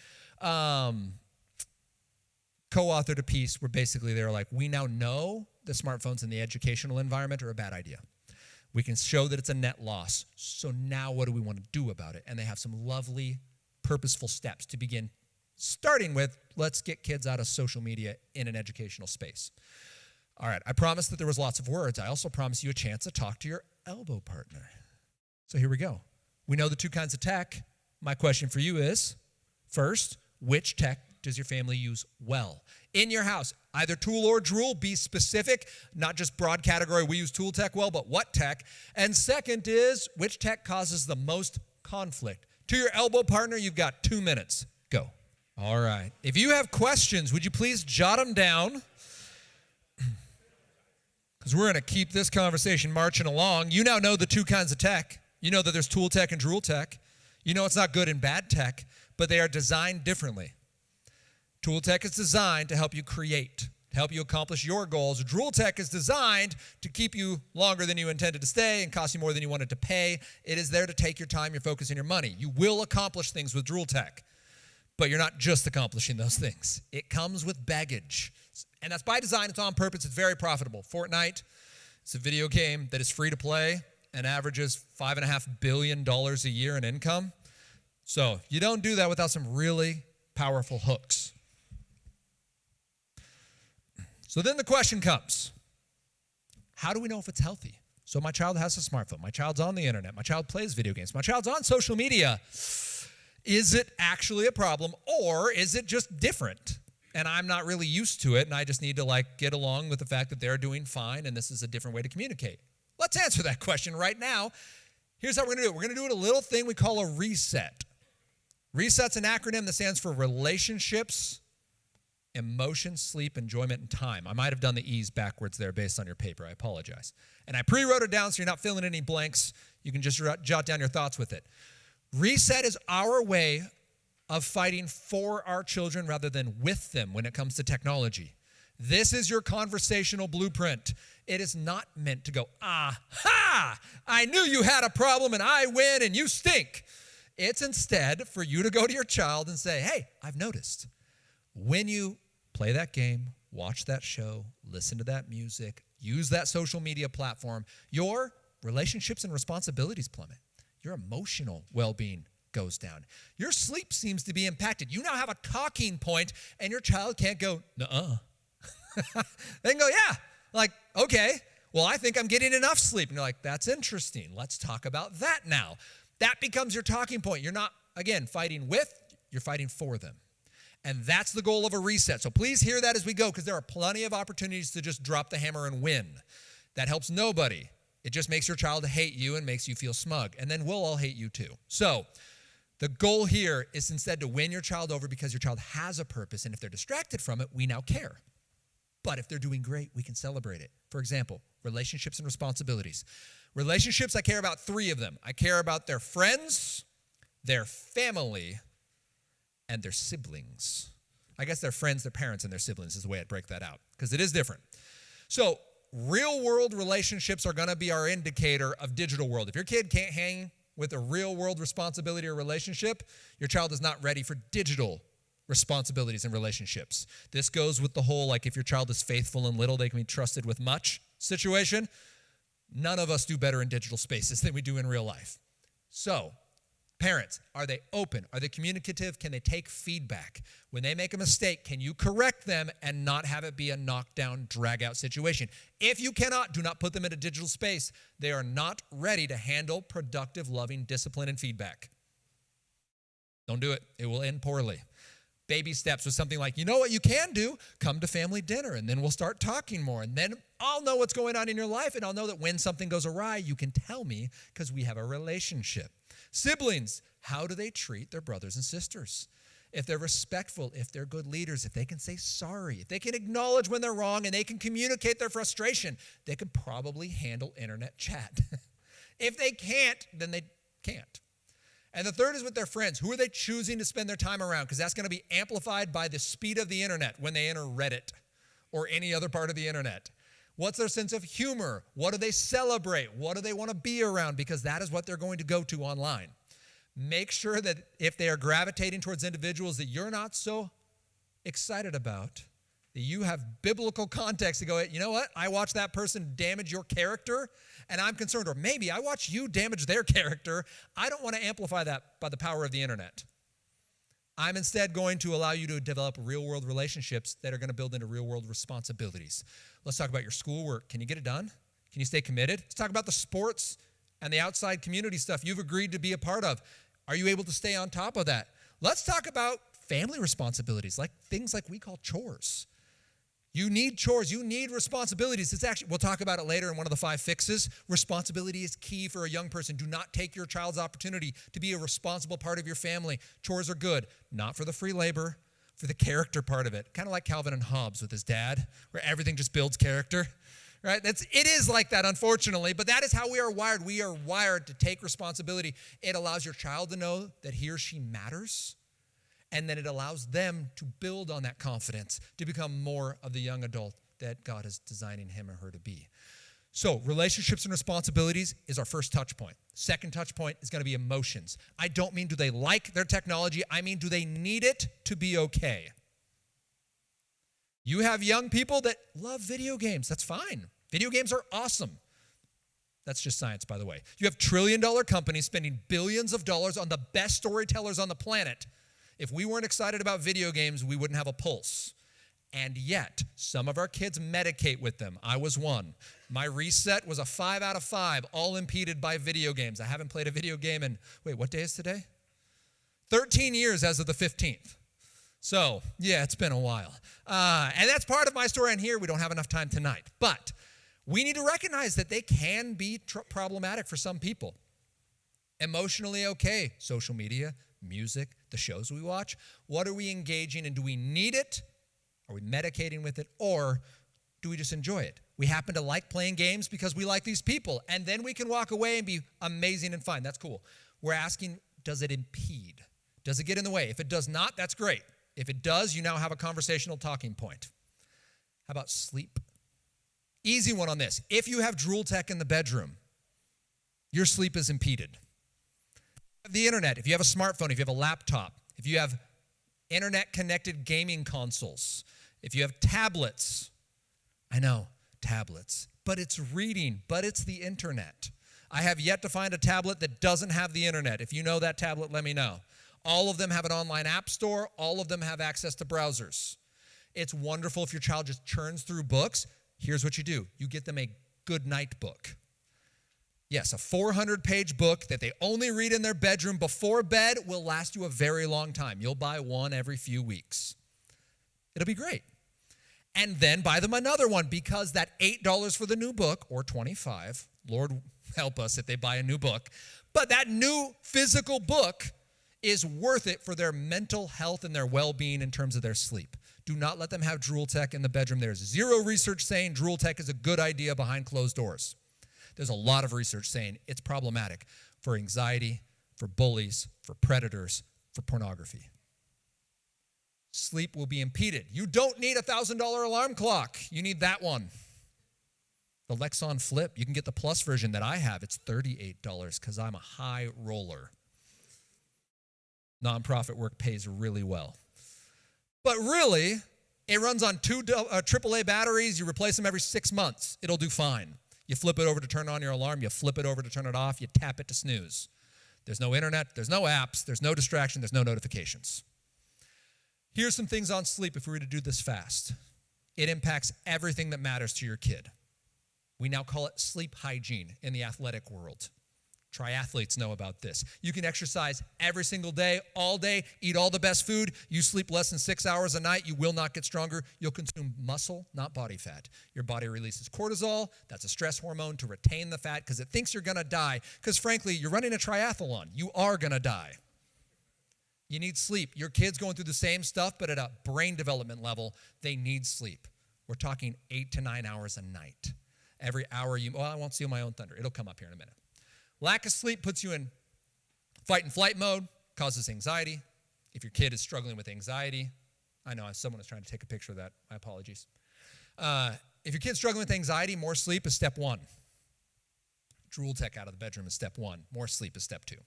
S2: co-authored a piece where basically they were like, we now know that smartphones in the educational environment are a bad idea. We can show that it's a net loss. So now what do we want to do about it? And they have some lovely, purposeful steps to begin, starting with, let's get kids out of social media in an educational space. All right, I promised that there was lots of words. I also promised you a chance to talk to your elbow partner. So here we go. We know the two kinds of tech. My question for you is, first, which tech does your family use well? In your house, either Tool or Drool, be specific, not just broad category, we use Tool Tech well, but what tech? And second is, which tech causes the most conflict? To your elbow partner, you've got 2 minutes. Go. All right. If you have questions, would you please jot them down? Because we're going to keep this conversation marching along. You now know the two kinds of tech. You know that there's Tool Tech and Drool Tech. You know it's not good and bad tech, but they are designed differently. Tool Tech is designed to help you create, to help you accomplish your goals. Drool Tech is designed to keep you longer than you intended to stay and cost you more than you wanted to pay. It is there to take your time, your focus, and your money. You will accomplish things with Drool Tech, but you're not just accomplishing those things. It comes with baggage. And that's by design. It's on purpose. It's very profitable. Fortnite, it's a video game that is free to play and averages $5.5 billion a year in income. So you don't do that without some really powerful hooks. So then the question comes, how do we know if it's healthy? So my child has a smartphone. My child's on the internet. My child plays video games. My child's on social media. Is it actually a problem, or is it just different? And I'm not really used to it, and I just need to get along with the fact that they're doing fine, and this is a different way to communicate. Let's answer that question right now. Here's how we're going to do it. We're going to do it a little thing we call a reset. Reset's an acronym that stands for relationships, emotion, sleep, enjoyment, and time. I might have done the E's backwards there based on your paper. I apologize. And I pre-wrote it down so you're not filling any blanks. You can just jot down your thoughts with it. Reset is our way of fighting for our children rather than with them when it comes to technology. This is your conversational blueprint. It is not meant to go, aha, I knew you had a problem and I win and you stink. It's instead for you to go to your child and say, hey, I've noticed when you play that game, watch that show, listen to that music, use that social media platform, your relationships and responsibilities plummet. Your emotional well-being goes down. Your sleep seems to be impacted. You now have a talking point, and your child can't go, nuh-uh. They can go, yeah, okay, well, I think I'm getting enough sleep. And you're like, that's interesting. Let's talk about that now. That becomes your talking point. You're not, again, fighting with, you're fighting for them. And that's the goal of a reset. So please hear that as we go, because there are plenty of opportunities to just drop the hammer and win. That helps nobody. It just makes your child hate you and makes you feel smug. And then we'll all hate you too. So the goal here is instead to win your child over because your child has a purpose. And if they're distracted from it, we now care. But if they're doing great, we can celebrate it. For example, relationships and responsibilities. Relationships, I care about 3 of them. I care about their friends, their family, and their siblings. I guess their friends, their parents, and their siblings is the way I'd break that out, because it is different. So real-world relationships are going to be our indicator of digital world. If your kid can't hang with a real-world responsibility or relationship, your child is not ready for digital responsibilities and relationships. This goes with the whole, if your child is faithful and little, they can be trusted with much situation. None of us do better in digital spaces than we do in real life. So Parents, are they open? Are they communicative? Can they take feedback? When they make a mistake, can you correct them and not have it be a knockdown, drag-out situation? If you cannot, do not put them in a digital space. They are not ready to handle productive, loving discipline and feedback. Don't do it. It will end poorly. Baby steps with something like, you know what you can do? Come to family dinner, and then we'll start talking more. And then I'll know what's going on in your life, and I'll know that when something goes awry, you can tell me because we have a relationship. Siblings, how do they treat their brothers and sisters? If they're respectful, if they're good leaders, if they can say sorry, if they can acknowledge when they're wrong and they can communicate their frustration, they could probably handle internet chat. If they can't, then they can't. And the third is with their friends. Who are they choosing to spend their time around? Because that's going to be amplified by the speed of the internet when they enter Reddit or any other part of the internet. What's their sense of humor? What do they celebrate? What do they want to be around? Because that is what they're going to go to online. Make sure that if they are gravitating towards individuals that you're not so excited about, that you have biblical context to go, you know what? I watched that person damage your character, and I'm concerned. Or maybe I watched you damage their character. I don't want to amplify that by the power of the internet. I'm instead going to allow you to develop real-world relationships that are going to build into real-world responsibilities. Let's talk about your schoolwork. Can you get it done? Can you stay committed? Let's talk about the sports and the outside community stuff you've agreed to be a part of. Are you able to stay on top of that? Let's talk about family responsibilities, like things like we call chores. You need chores. You need responsibilities. We'll talk about it later in one of the 5 fixes. Responsibility is key for a young person. Do not take your child's opportunity to be a responsible part of your family. Chores are good, not for the free labor, for the character part of it. Kind of like Calvin and Hobbes with his dad, where everything just builds character, right? It is like that, unfortunately, but that is how we are wired. We are wired to take responsibility. It allows your child to know that he or she matters. And then it allows them to build on that confidence to become more of the young adult that God is designing him or her to be. So relationships and responsibilities is our first touch point. Second touch point is going to be emotions. I don't mean do they like their technology. I mean do they need it to be okay? You have young people that love video games. That's fine. Video games are awesome. That's just science, by the way. You have trillion-dollar companies spending billions of dollars on the best storytellers on the planet. If we weren't excited about video games, we wouldn't have a pulse. And yet, some of our kids medicate with them. I was one. My reset was a 5 out of 5, all impeded by video games. I haven't played a video game in, what day is today? 13 years as of the 15th. So, yeah, it's been a while. And that's part of my story, and here we don't have enough time tonight. But we need to recognize that they can be problematic for some people. Emotionally okay, social media, music, the shows we watch. What are we engaging in? Do we need it? Are we medicating with it? Or do we just enjoy it? We happen to like playing games because we like these people, and then we can walk away and be amazing and fine. That's cool. We're asking, does it impede? Does it get in the way? If it does not, that's great. If it does, you now have a conversational talking point. How about sleep? Easy one on this. If you have drool tech in the bedroom, your sleep is impeded. The internet, if you have a smartphone, if you have a laptop, if you have internet-connected gaming consoles, if you have tablets, I know, tablets, but it's reading, but it's the internet. I have yet to find a tablet that doesn't have the internet. If you know that tablet, let me know. All of them have an online app store. All of them have access to browsers. It's wonderful if your child just churns through books. Here's what you do. You get them a good night book. Yes, a 400-page book that they only read in their bedroom before bed will last you a very long time. You'll buy one every few weeks. It'll be great. And then buy them another one because that $8 for the new book, or $25, Lord help us if they buy a new book, but that new physical book is worth it for their mental health and their well-being in terms of their sleep. Do not let them have drool tech in the bedroom. There's zero research saying drool tech is a good idea behind closed doors. There's a lot of research saying it's problematic for anxiety, for bullies, for predators, for pornography. Sleep will be impeded. You don't need a $1,000 alarm clock. You need that one. The Lexon Flip, you can get the plus version that I have. It's $38 because I'm a high roller. Nonprofit work pays really well. But really, it runs on 2 AAA batteries. You replace them every 6 months. It'll do fine. You flip it over to turn on your alarm. You flip it over to turn it off. You tap it to snooze. There's no internet, there's no apps, there's no distraction, there's no notifications. Here's some things on sleep if we were to do this fast. It impacts everything that matters to your kid. We now call it sleep hygiene in the athletic world. Triathletes know about this. You can exercise every single day, all day, eat all the best food. You sleep less than 6 hours a night, you will not get stronger. You'll consume muscle, not body fat. Your body releases cortisol. That's a stress hormone to retain the fat because it thinks you're going to die. Because frankly, you're running a triathlon. You are going to die. You need sleep. Your kid's going through the same stuff, but at a brain development level, they need sleep. We're talking 8 to 9 hours a night. Every hour I won't steal my own thunder. It'll come up here in a minute. Lack of sleep puts you in fight and flight mode, causes anxiety. If your kid is struggling with anxiety, I know someone is trying to take a picture of that. My apologies. If your kid's struggling with anxiety, more sleep is step one. Drool tech out of the bedroom is step one. More sleep is step two.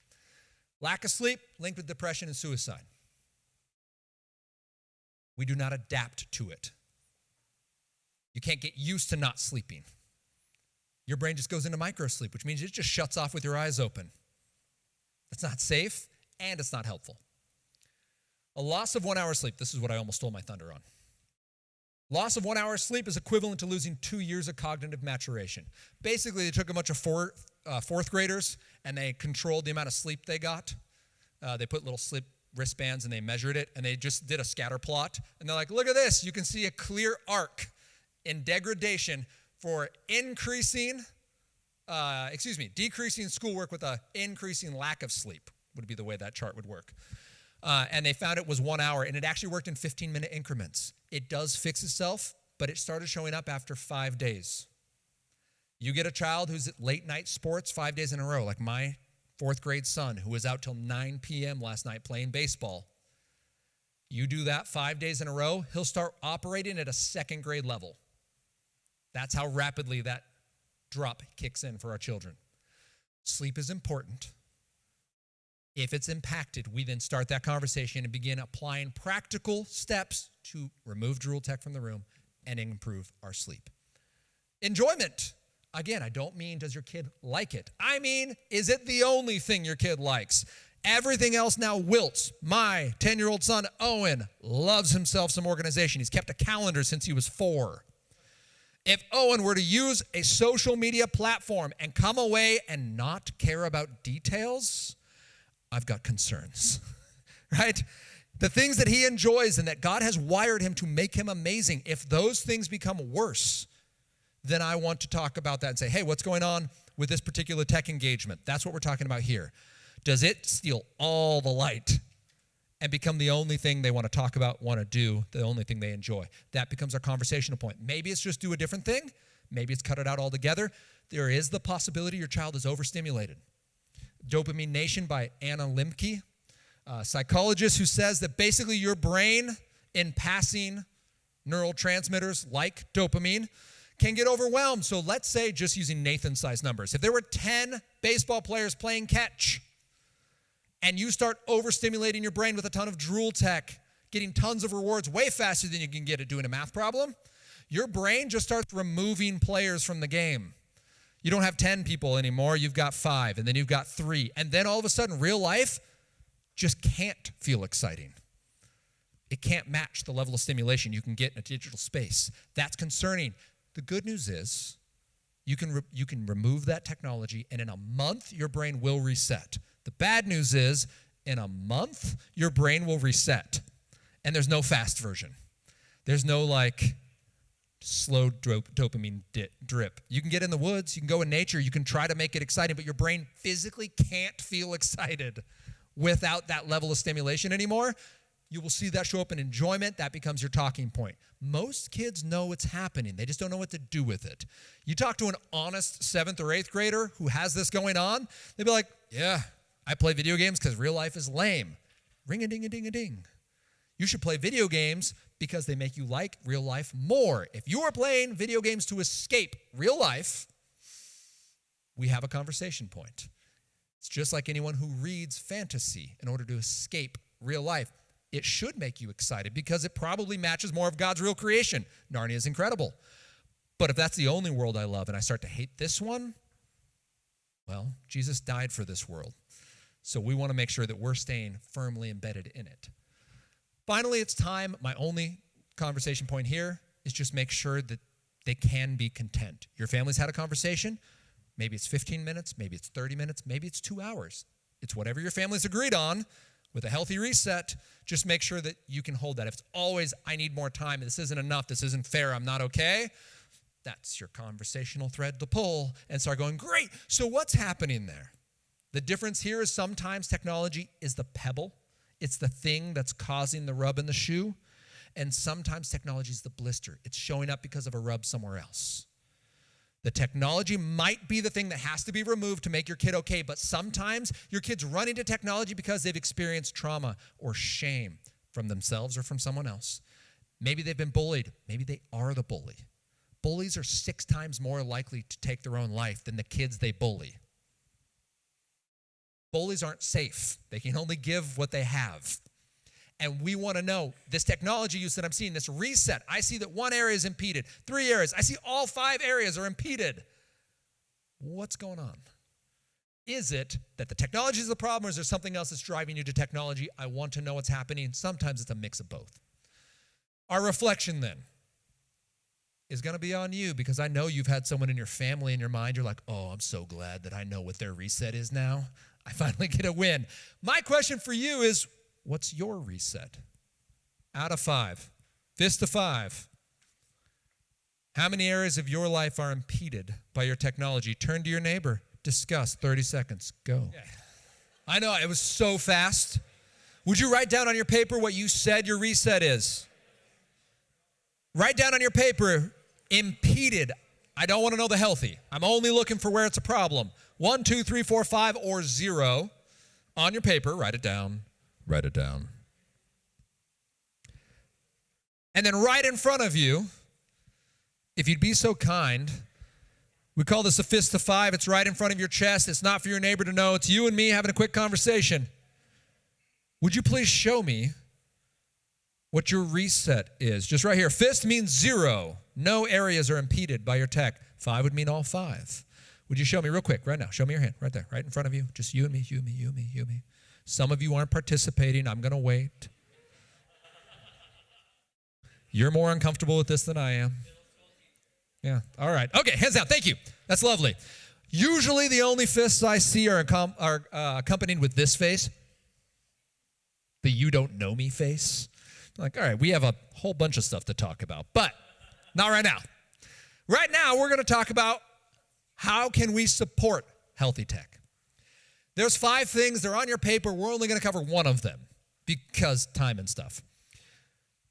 S2: Lack of sleep linked with depression and suicide. We do not adapt to it. You can't get used to not sleeping. Your brain just goes into microsleep, which means it just shuts off with your eyes open. It's not safe, and it's not helpful. A loss of 1 hour sleep, this is what I almost stole my thunder on. Loss of 1 hour sleep is equivalent to losing 2 years of cognitive maturation. Basically, they took a bunch of fourth graders, and they controlled the amount of sleep they got. They put little sleep wristbands, and they measured it, and they just did a scatter plot. And they're like, look at this. You can see a clear arc in degradation for decreasing schoolwork with an increasing lack of sleep would be the way that chart would work. And they found it was 1 hour, and it actually worked in 15-minute increments. It does fix itself, but it started showing up after 5 days. You get a child who's at late night sports 5 days in a row, like my fourth grade son who was out till 9 p.m. last night playing baseball. You do that 5 days in a row, he'll start operating at a second grade level. That's how rapidly that drop kicks in for our children. Sleep is important. If it's impacted, we then start that conversation and begin applying practical steps to remove drool tech from the room and improve our sleep. Enjoyment. Again, I don't mean does your kid like it. I mean, is it the only thing your kid likes? Everything else now wilts. My 10-year-old son, Owen, loves himself some organization. He's kept a calendar since he was 4. If Owen were to use a social media platform and come away and not care about details, I've got concerns, right? The things that he enjoys and that God has wired him to make him amazing, if those things become worse, then I want to talk about that and say, hey, what's going on with this particular tech engagement? That's what we're talking about here. Does it steal all the light and become the only thing they want to talk about, want to do, the only thing they enjoy? That becomes our conversational point. Maybe it's just do a different thing. Maybe it's cut it out altogether. There is the possibility your child is overstimulated. Dopamine Nation by Anna Limke, a psychologist who says that basically your brain, in passing neurotransmitters like dopamine, can get overwhelmed. So let's say, just using Nathan-sized numbers, if there were 10 baseball players playing catch, and you start overstimulating your brain with a ton of drool tech, getting tons of rewards way faster than you can get at doing a math problem, your brain just starts removing players from the game. You don't have 10 people anymore, you've got 5, and then you've got 3. And then all of a sudden, real life just can't feel exciting. It can't match the level of stimulation you can get in a digital space. That's concerning. The good news is you can remove that technology, and in a month, your brain will reset. The bad news is, in a month, your brain will reset. And there's no fast version. There's no slow dopamine drip. You can get in the woods, you can go in nature, you can try to make it exciting, but your brain physically can't feel excited without that level of stimulation anymore. You will see that show up in enjoyment. That becomes your talking point. Most kids know it's happening. They just don't know what to do with it. You talk to an honest 7th or 8th grader who has this going on, they'd be like, yeah, I play video games because real life is lame. Ring-a-ding-a-ding-a-ding. You should play video games because they make you like real life more. If you are playing video games to escape real life, we have a conversation point. It's just like anyone who reads fantasy in order to escape real life. It should make you excited because it probably matches more of God's real creation. Narnia is incredible. But if that's the only world I love and I start to hate this one, well, Jesus died for this world. So we want to make sure that we're staying firmly embedded in it. Finally, it's time. My only conversation point here is just make sure that they can be content. Your family's had a conversation. Maybe it's 15 minutes, maybe it's 30 minutes, maybe it's 2 hours. It's whatever your family's agreed on. With a healthy reset, just make sure that you can hold that. If it's always, I need more time, this isn't enough, this isn't fair, I'm not okay, that's your conversational thread to pull and start going, great, so what's happening there? The difference here is sometimes technology is the pebble. It's the thing that's causing the rub in the shoe. And sometimes technology is the blister. It's showing up because of a rub somewhere else. The technology might be the thing that has to be removed to make your kid okay, but sometimes your kids run into technology because they've experienced trauma or shame from themselves or from someone else. Maybe they've been bullied. Maybe they are the bully. Bullies are 6 times more likely to take their own life than the kids they bully. Bullies aren't safe. They can only give what they have. And we want to know, this technology use that I'm seeing, this reset, I see that 1 area is impeded, 3 areas, I see all 5 areas are impeded. What's going on? Is it that the technology is the problem, or is there something else that's driving you to technology? I want to know what's happening. Sometimes it's a mix of both. Our reflection then is going to be on you, because I know you've had someone in your family in your mind. You're like, oh, I'm so glad that I know what their reset is now. I finally get a win. My question for you is, what's your reset? Out of 5, fist to 5. How many areas of your life are impeded by your technology? Turn to your neighbor. Discuss. 30 seconds. Go. Yeah. I know, it was so fast. Would you write down on your paper what you said your reset is? Write down on your paper, impeded. I don't want to know the healthy. I'm only looking for where it's a problem. 1, 2, 3, 4, 5, or 0. On your paper, write it down. Write it down. And then right in front of you, if you'd be so kind, we call this a fist to 5. It's right in front of your chest. It's not for your neighbor to know. It's you and me having a quick conversation. Would you please show me what your reset is? Just right here. Fist means 0. No areas are impeded by your tech. 5 would mean all 5. Would you show me real quick, right now? Show me your hand, right there, right in front of you. Just you and me, you and me, you and me, you and me. Some of you aren't participating. I'm going to wait. You're more uncomfortable with this than I am. Yeah, all right. Okay, hands down. Thank you. That's lovely. Usually the only fists I see are accompanied with this face, the you don't know me face. Like, all right, we have a whole bunch of stuff to talk about, but not right now. Right now, we're going to talk about how can we support healthy tech. There's 5 things. They're on your paper. We're only going to cover 1 of them because time and stuff.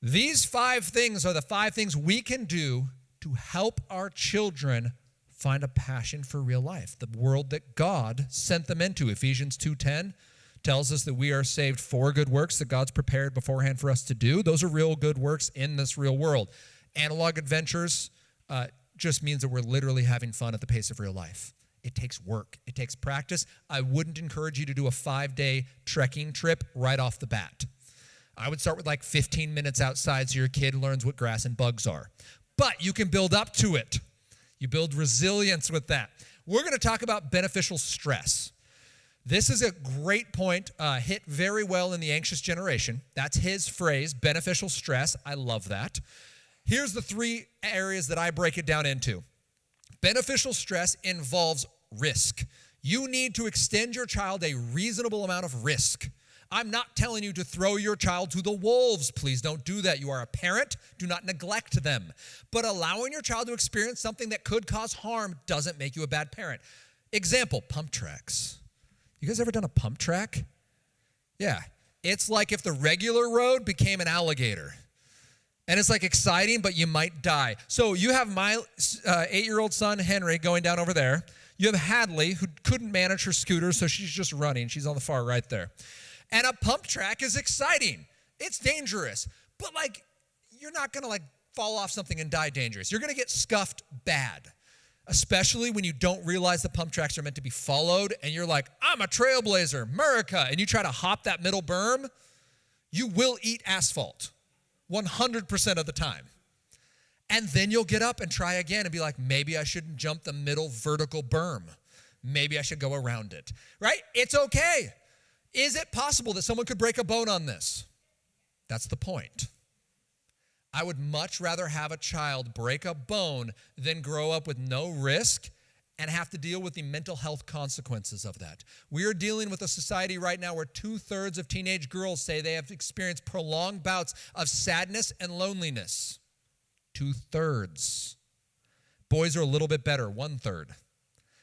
S2: These 5 things are the 5 things we can do to help our children find a passion for real life, the world that God sent them into. Ephesians 2:10 tells us that we are saved for good works that God's prepared beforehand for us to do. Those are real good works in this real world. Analog adventures just means that we're literally having fun at the pace of real life. It takes work. It takes practice. I wouldn't encourage you to do a 5-day trekking trip right off the bat. I would start with like 15 minutes outside so your kid learns what grass and bugs are. But you can build up to it. You build resilience with that. We're going to talk about beneficial stress. This is a great point, hit very well in the anxious generation. That's his phrase, beneficial stress. I love that. Here's the 3 areas that I break it down into. Beneficial stress involves risk. You need to extend your child a reasonable amount of risk. I'm not telling you to throw your child to the wolves. Please don't do that. You are a parent. Do not neglect them. But allowing your child to experience something that could cause harm doesn't make you a bad parent. Example, pump tracks. You guys ever done a pump track? Yeah. It's like if the regular road became an alligator. And it's like exciting, but you might die. So you have my 8-year-old son, Henry, going down over there. You have Hadley, who couldn't manage her scooter, so she's just running. She's on the far right there. And a pump track is exciting. It's dangerous. But like, you're not going to like fall off something and die dangerous. You're going to get scuffed bad, especially when you don't realize the pump tracks are meant to be followed. And you're like, I'm a trailblazer, America. And you try to hop that middle berm, you will eat asphalt 100% of the time. And then you'll get up and try again and be like, maybe I shouldn't jump the middle vertical berm. Maybe I should go around it, right? It's okay. Is it possible that someone could break a bone on this? That's the point. I would much rather have a child break a bone than grow up with no risk and have to deal with the mental health consequences of that. We are dealing with a society right now where 2/3 of teenage girls say they have experienced prolonged bouts of sadness and loneliness. 2/3. Boys are a little bit better, 1/3.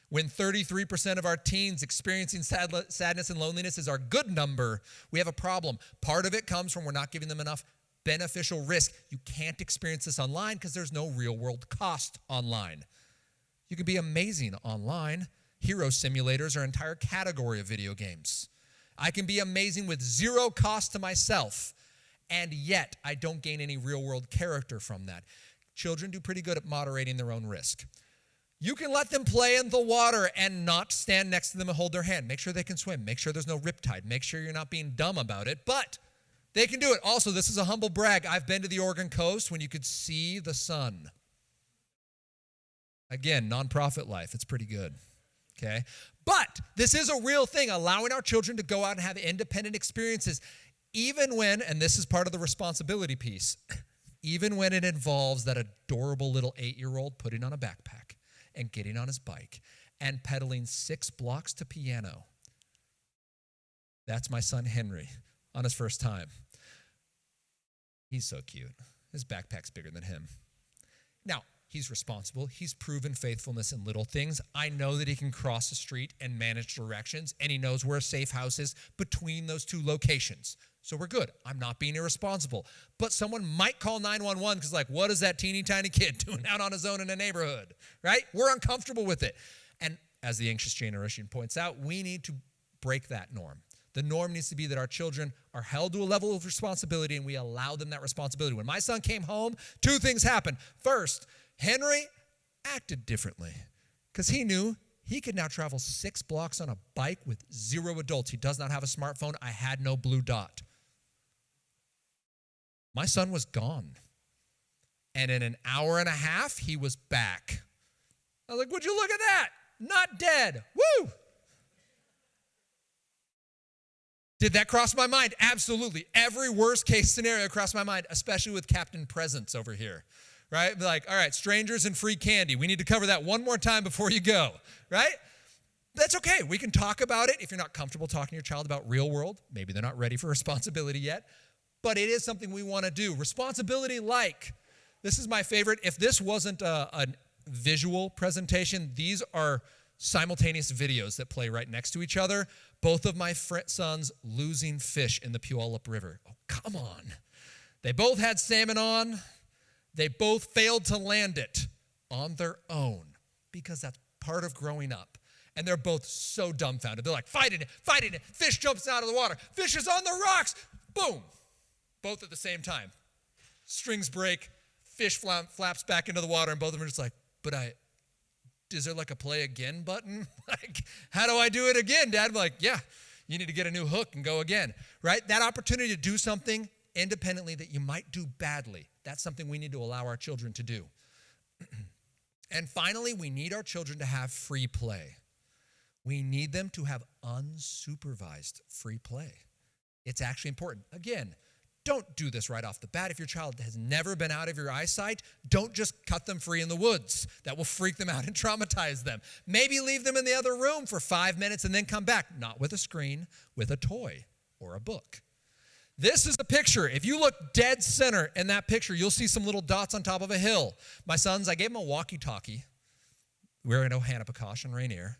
S2: When 33% of our teens experiencing sadness and loneliness is our good number, we have a problem. Part of it comes from we're not giving them enough beneficial risk. You can't experience this online because there's no real world cost online. You can be amazing online. Hero simulators are an entire category of video games. I can be amazing with zero cost to myself, and yet I don't gain any real world character from that. Children do pretty good at moderating their own risk. You can let them play in the water and not stand next to them and hold their hand. Make sure they can swim. Make sure there's no riptide. Make sure you're not being dumb about it, but they can do it. Also, this is a humble brag. I've been to the Oregon coast when you could see the sun. Again, nonprofit life. It's pretty good, okay? But this is a real thing, allowing our children to go out and have independent experiences, even when, and this is part of the responsibility piece, even when it involves that adorable little 8-year-old putting on a backpack and getting on his bike and pedaling 6 blocks to piano. That's my son Henry on his first time. He's so cute. His backpack's bigger than him. Now, he's responsible. He's proven faithfulness in little things. I know that he can cross the street and manage directions, and he knows where a safe house is between those 2 locations. So we're good. I'm not being irresponsible. But someone might call 911 because, like, what is that teeny tiny kid doing out on his own in a neighborhood, right? We're uncomfortable with it. And as the anxious generation points out, we need to break that norm. The norm needs to be that our children are held to a level of responsibility and we allow them that responsibility. When my son came home, 2 things happened. First, Henry acted differently because he knew he could now travel 6 blocks on a bike with 0 adults. He does not have a smartphone. I had no blue dot. My son was gone. And in an hour and a half, he was back. I was like, would you look at that? Not dead. Woo! Did that cross my mind? Absolutely. Every worst case scenario crossed my mind, especially with Captain Presents over here, right? Like, all right, strangers and free candy. We need to cover that one more time before you go, right? That's okay. We can talk about it. If you're not comfortable talking to your child about real world, maybe they're not ready for responsibility yet, but it is something we want to do. Responsibility like, this is my favorite. If this wasn't a visual presentation, these are simultaneous videos that play right next to each other. Both of my sons losing fish in the Puyallup River. Oh, come on. They both had salmon on. They both failed to land it on their own because that's part of growing up. And they're both so dumbfounded. They're like, fighting it. Fish jumps out of the water. Fish is on the rocks. Boom. Both at the same time. Strings break. Fish flaps back into the water. And both of them are just like, is there like a play again button? Like, how do I do it again, Dad? I'm like, yeah, you need to get a new hook and go again, right? That opportunity to do something independently that you might do badly, that's something we need to allow our children to do. And finally, we need our children to have free play. We need them to have unsupervised free play. It's actually important. Again, don't do this right off the bat. If your child has never been out of your eyesight, don't just cut them free in the woods. That will freak them out and traumatize them. Maybe leave them in the other room for 5 minutes and then come back, not with a screen, with a toy or a book. This is a picture. If you look dead center in that picture, you'll see some little dots on top of a hill. My sons, I gave them a walkie-talkie. We're in Ohanapecosh and Rainier.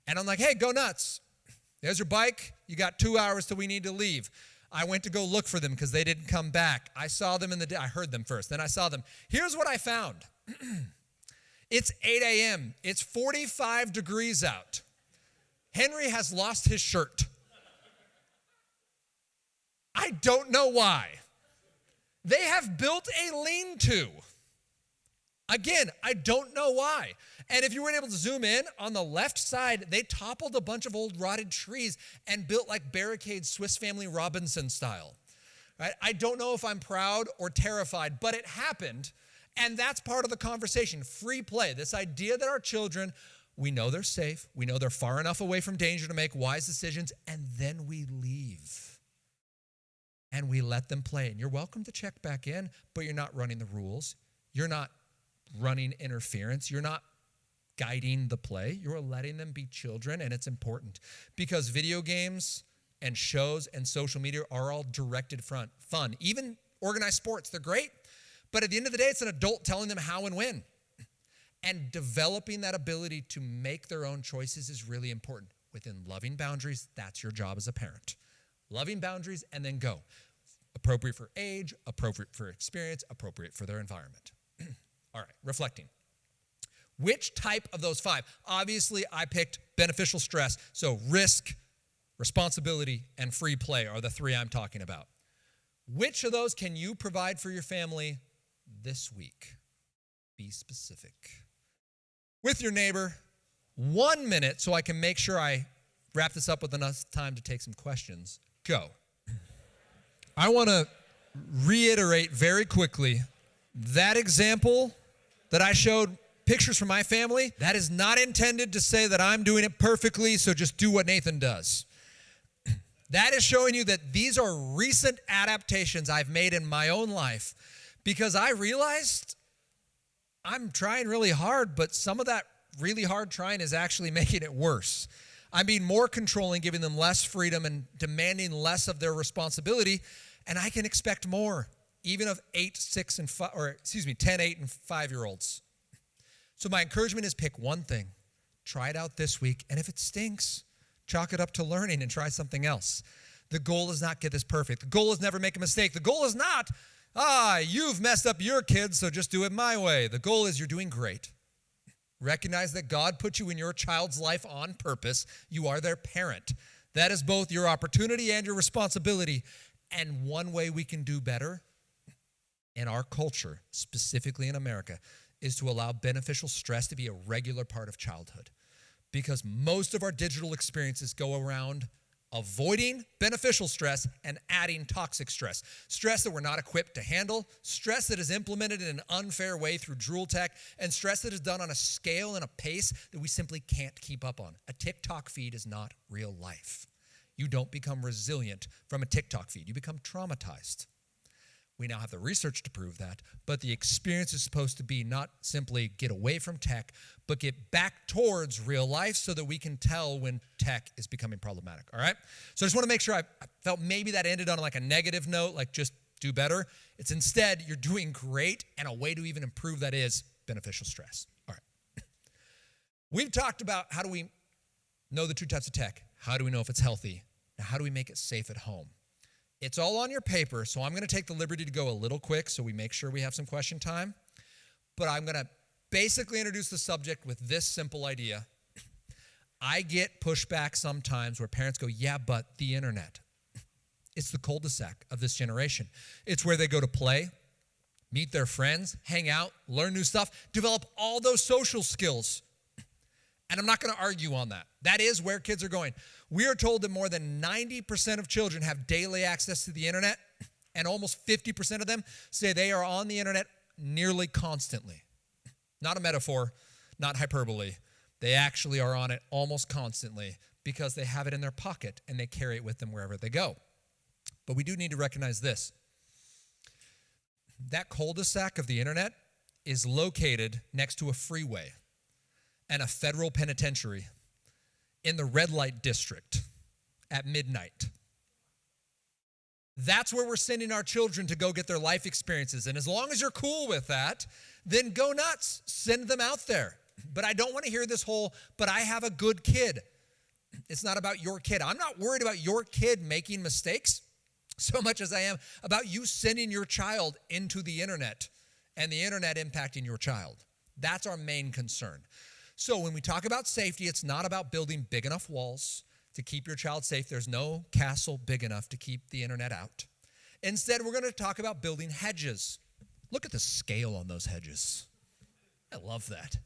S2: And I'm like, hey, go nuts. There's your bike. You got 2 hours till we need to leave. I went to go look for them because they didn't come back. I saw them in the day. I heard them first. Then I saw them. Here's what I found. It's 8 a.m. It's 45 degrees out. Henry has lost his shirt. I don't know why. They have built a lean-to. Again, I don't know why. And if you weren't able to zoom in, on the left side, they toppled a bunch of old rotted trees and built like barricades, Swiss Family Robinson style. Right? I don't know if I'm proud or terrified, but it happened. And that's part of the conversation, free play. This idea that our children We know they're safe. We know they're far enough away from danger to make wise decisions, and then we leave. And we let them play. And you're welcome to check back in, but you're not running the rules. You're not running interference. You're not guiding the play. You're letting them be children, and it's important because video games and shows and social media are all directed fun. Even organized sports, they're great. But at the end of the day, it's an adult telling them how and when. And developing that ability to make their own choices is really important. Within loving boundaries, that's your job as a parent. Loving boundaries and then go. Appropriate for age, appropriate for experience, appropriate for their environment. All right, reflecting. Which type of those 5? Obviously, I picked beneficial stress. So risk, responsibility, and free play are the 3 I'm talking about. Which of those can you provide for your family this week? Be specific. With your neighbor, 1 minute so I can make sure I wrap this up with enough time to take some questions. Go. I want to reiterate very quickly that example that I showed pictures from my family, that is not intended to say that I'm doing it perfectly, so just do what Nathan does. That is showing you that these are recent adaptations I've made in my own life because I realized I'm trying really hard, but some of that really hard trying is actually making it worse. I'm being more controlling, giving them less freedom and demanding less of their responsibility, and I can expect more, even of 10, 8, and 5-year-olds. So my encouragement is pick one thing, try it out this week, and if it stinks, chalk it up to learning and try something else. The goal is not get this perfect. The goal is never make a mistake. The goal is not, you've messed up your kids, so just do it my way. The goal is you're doing great. Recognize that God put you in your child's life on purpose. You are their parent. That is both your opportunity and your responsibility. And one way we can do better in our culture, specifically in America, is to allow beneficial stress to be a regular part of childhood. Because most of our digital experiences go around avoiding beneficial stress and adding toxic stress. Stress that we're not equipped to handle, stress that is implemented in an unfair way through drool tech, and stress that is done on a scale and a pace that we simply can't keep up on. A TikTok feed is not real life. You don't become resilient from a TikTok feed. You become traumatized. We now have the research to prove that, but the experience is supposed to be not simply get away from tech, but get back towards real life so that we can tell when tech is becoming problematic, all right? So I just want to make sure I felt maybe that ended on like a negative note, like just do better. It's instead, you're doing great, and a way to even improve that is beneficial stress. All right. We've talked about how do we know the 2 types of tech? How do we know if it's healthy? Now, how do we make it safe at home? It's all on your paper, so I'm going to take the liberty to go a little quick so we make sure we have some question time. But I'm going to basically introduce the subject with this simple idea. I get pushback sometimes where parents go, yeah, but the internet. It's the cul-de-sac of this generation. It's where they go to play, meet their friends, hang out, learn new stuff, develop all those social skills. And I'm not going to argue on that. That is where kids are going. We are told that more than 90% of children have daily access to the internet, and almost 50% of them say they are on the internet nearly constantly. Not a metaphor, not hyperbole. They actually are on it almost constantly because they have it in their pocket and they carry it with them wherever they go. But we do need to recognize this. That cul-de-sac of the internet is located next to a freeway and a federal penitentiary in the red light district at midnight. That's where we're sending our children to go get their life experiences. And as long as you're cool with that, then go nuts. Send them out there. But I don't want to hear this whole, but I have a good kid. It's not about your kid. I'm not worried about your kid making mistakes so much as I am about you sending your child into the internet and the internet impacting your child. That's our main concern. So when we talk about safety, it's not about building big enough walls to keep your child safe. There's no castle big enough to keep the internet out. Instead, we're going to talk about building hedges. Look at the scale on those hedges. I love that.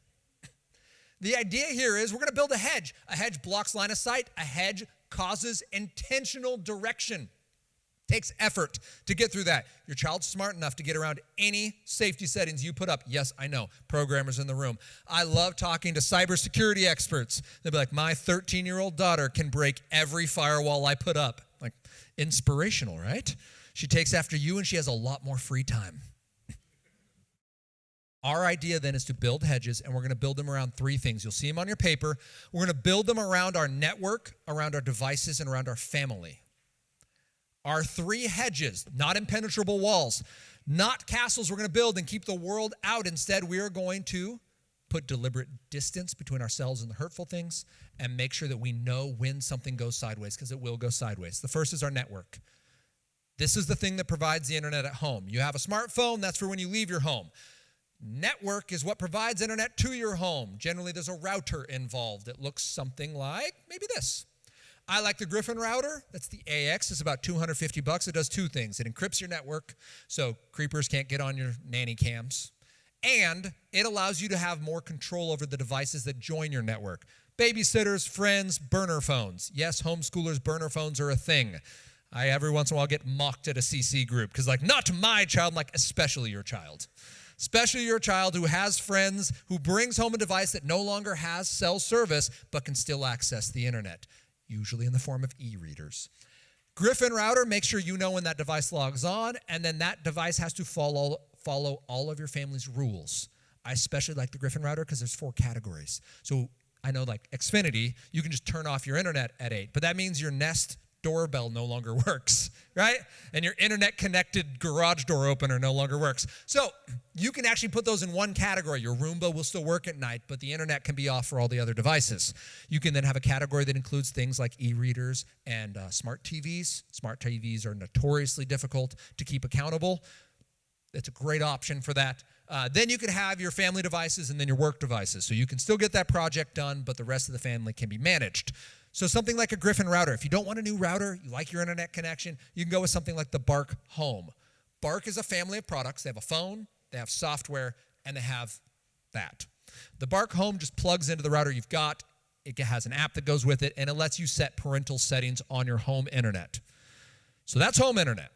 S2: The idea here is we're going to build a hedge. A hedge blocks line of sight. A hedge causes intentional direction. Takes effort to get through that. Your child's smart enough to get around any safety settings you put up. Yes, I know, programmers in the room. I love talking to cybersecurity experts. They'll be like, my 13-year-old daughter can break every firewall I put up. Like, inspirational, right? She takes after you and she has a lot more free time. Our idea then is to build hedges, and we're going to build them around three things. You'll see them on your paper. We're going to build them around our network, around our devices, and around our family. Our three hedges, not impenetrable walls, not castles we're going to build and keep the world out. Instead, we are going to put deliberate distance between ourselves and the hurtful things and make sure that we know when something goes sideways, because it will go sideways. The first is our network. This is the thing that provides the internet at home. You have a smartphone, that's for when you leave your home. Network is what provides internet to your home. Generally, there's a router involved. It looks something like maybe this. I like the Griffin router. That's the AX. It's about $250. It does two things. It encrypts your network so creepers can't get on your nanny cams. And it allows you to have more control over the devices that join your network. Babysitters, friends, burner phones. Yes, homeschoolers, burner phones are a thing. I every once in a while get mocked at a CC group because like, not my child, I'm like, especially your child. Especially your child who has friends, who brings home a device that no longer has cell service but can still access the internet, usually in the form of e-readers. Griffin router makes sure you know when that device logs on, and then that device has to follow all of your family's rules. I especially like the Griffin router because there's 4 categories. So I know like Xfinity, you can just turn off your internet at 8, but that means your Nest doorbell no longer works, right? And your internet-connected garage door opener no longer works. So you can actually put those in one category. Your Roomba will still work at night, but the internet can be off for all the other devices. You can then have a category that includes things like e-readers and smart TVs. Smart TVs are notoriously difficult to keep accountable. It's a great option for that. Then you could have your family devices and then your work devices. So you can still get that project done, but the rest of the family can be managed. So something like a Griffin router. If you don't want a new router, you like your internet connection, you can go with something like the Bark Home. Bark is a family of products. They have a phone, they have software, and they have that. The Bark Home just plugs into the router you've got. It has an app that goes with it, and it lets you set parental settings on your home internet. So that's home internet.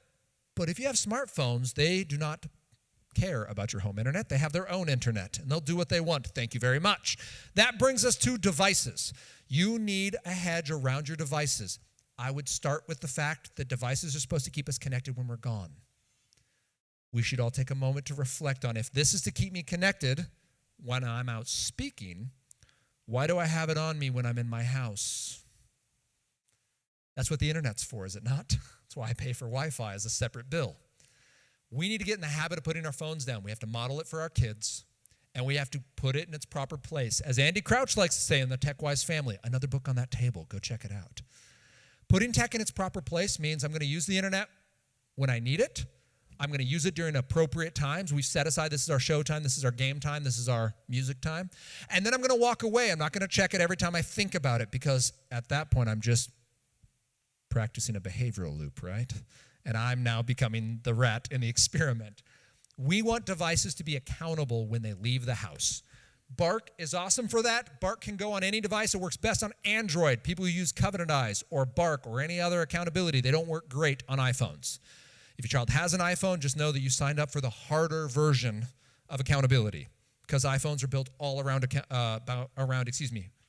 S2: But if you have smartphones, they do not care about your home internet. They have their own internet, and they'll do what they want. Thank you very much. That brings us to devices. You need a hedge around your devices. I would start with the fact that devices are supposed to keep us connected when we're gone. We should all take a moment to reflect on, if this is to keep me connected when I'm out speaking, why do I have it on me when I'm in my house? That's what the internet's for, is it not? That's why I pay for Wi-Fi as a separate bill. We need to get in the habit of putting our phones down. We have to model it for our kids, and we have to put it in its proper place. As Andy Crouch likes to say in the TechWise family, another book on that table, go check it out. Putting tech in its proper place means I'm going to use the internet when I need it. I'm going to use it during appropriate times. We set aside, this is our show time, this is our game time, this is our music time. And then I'm going to walk away. I'm not going to check it every time I think about it, because at that point I'm just practicing a behavioral loop, right? And I'm now becoming the rat in the experiment. We want devices to be accountable when they leave the house. Bark is awesome for that. Bark can go on any device. It works best on Android. People who use Covenant Eyes or Bark or any other accountability, they don't work great on iPhones. If your child has an iPhone, just know that you signed up for the harder version of accountability, because iPhones are built all around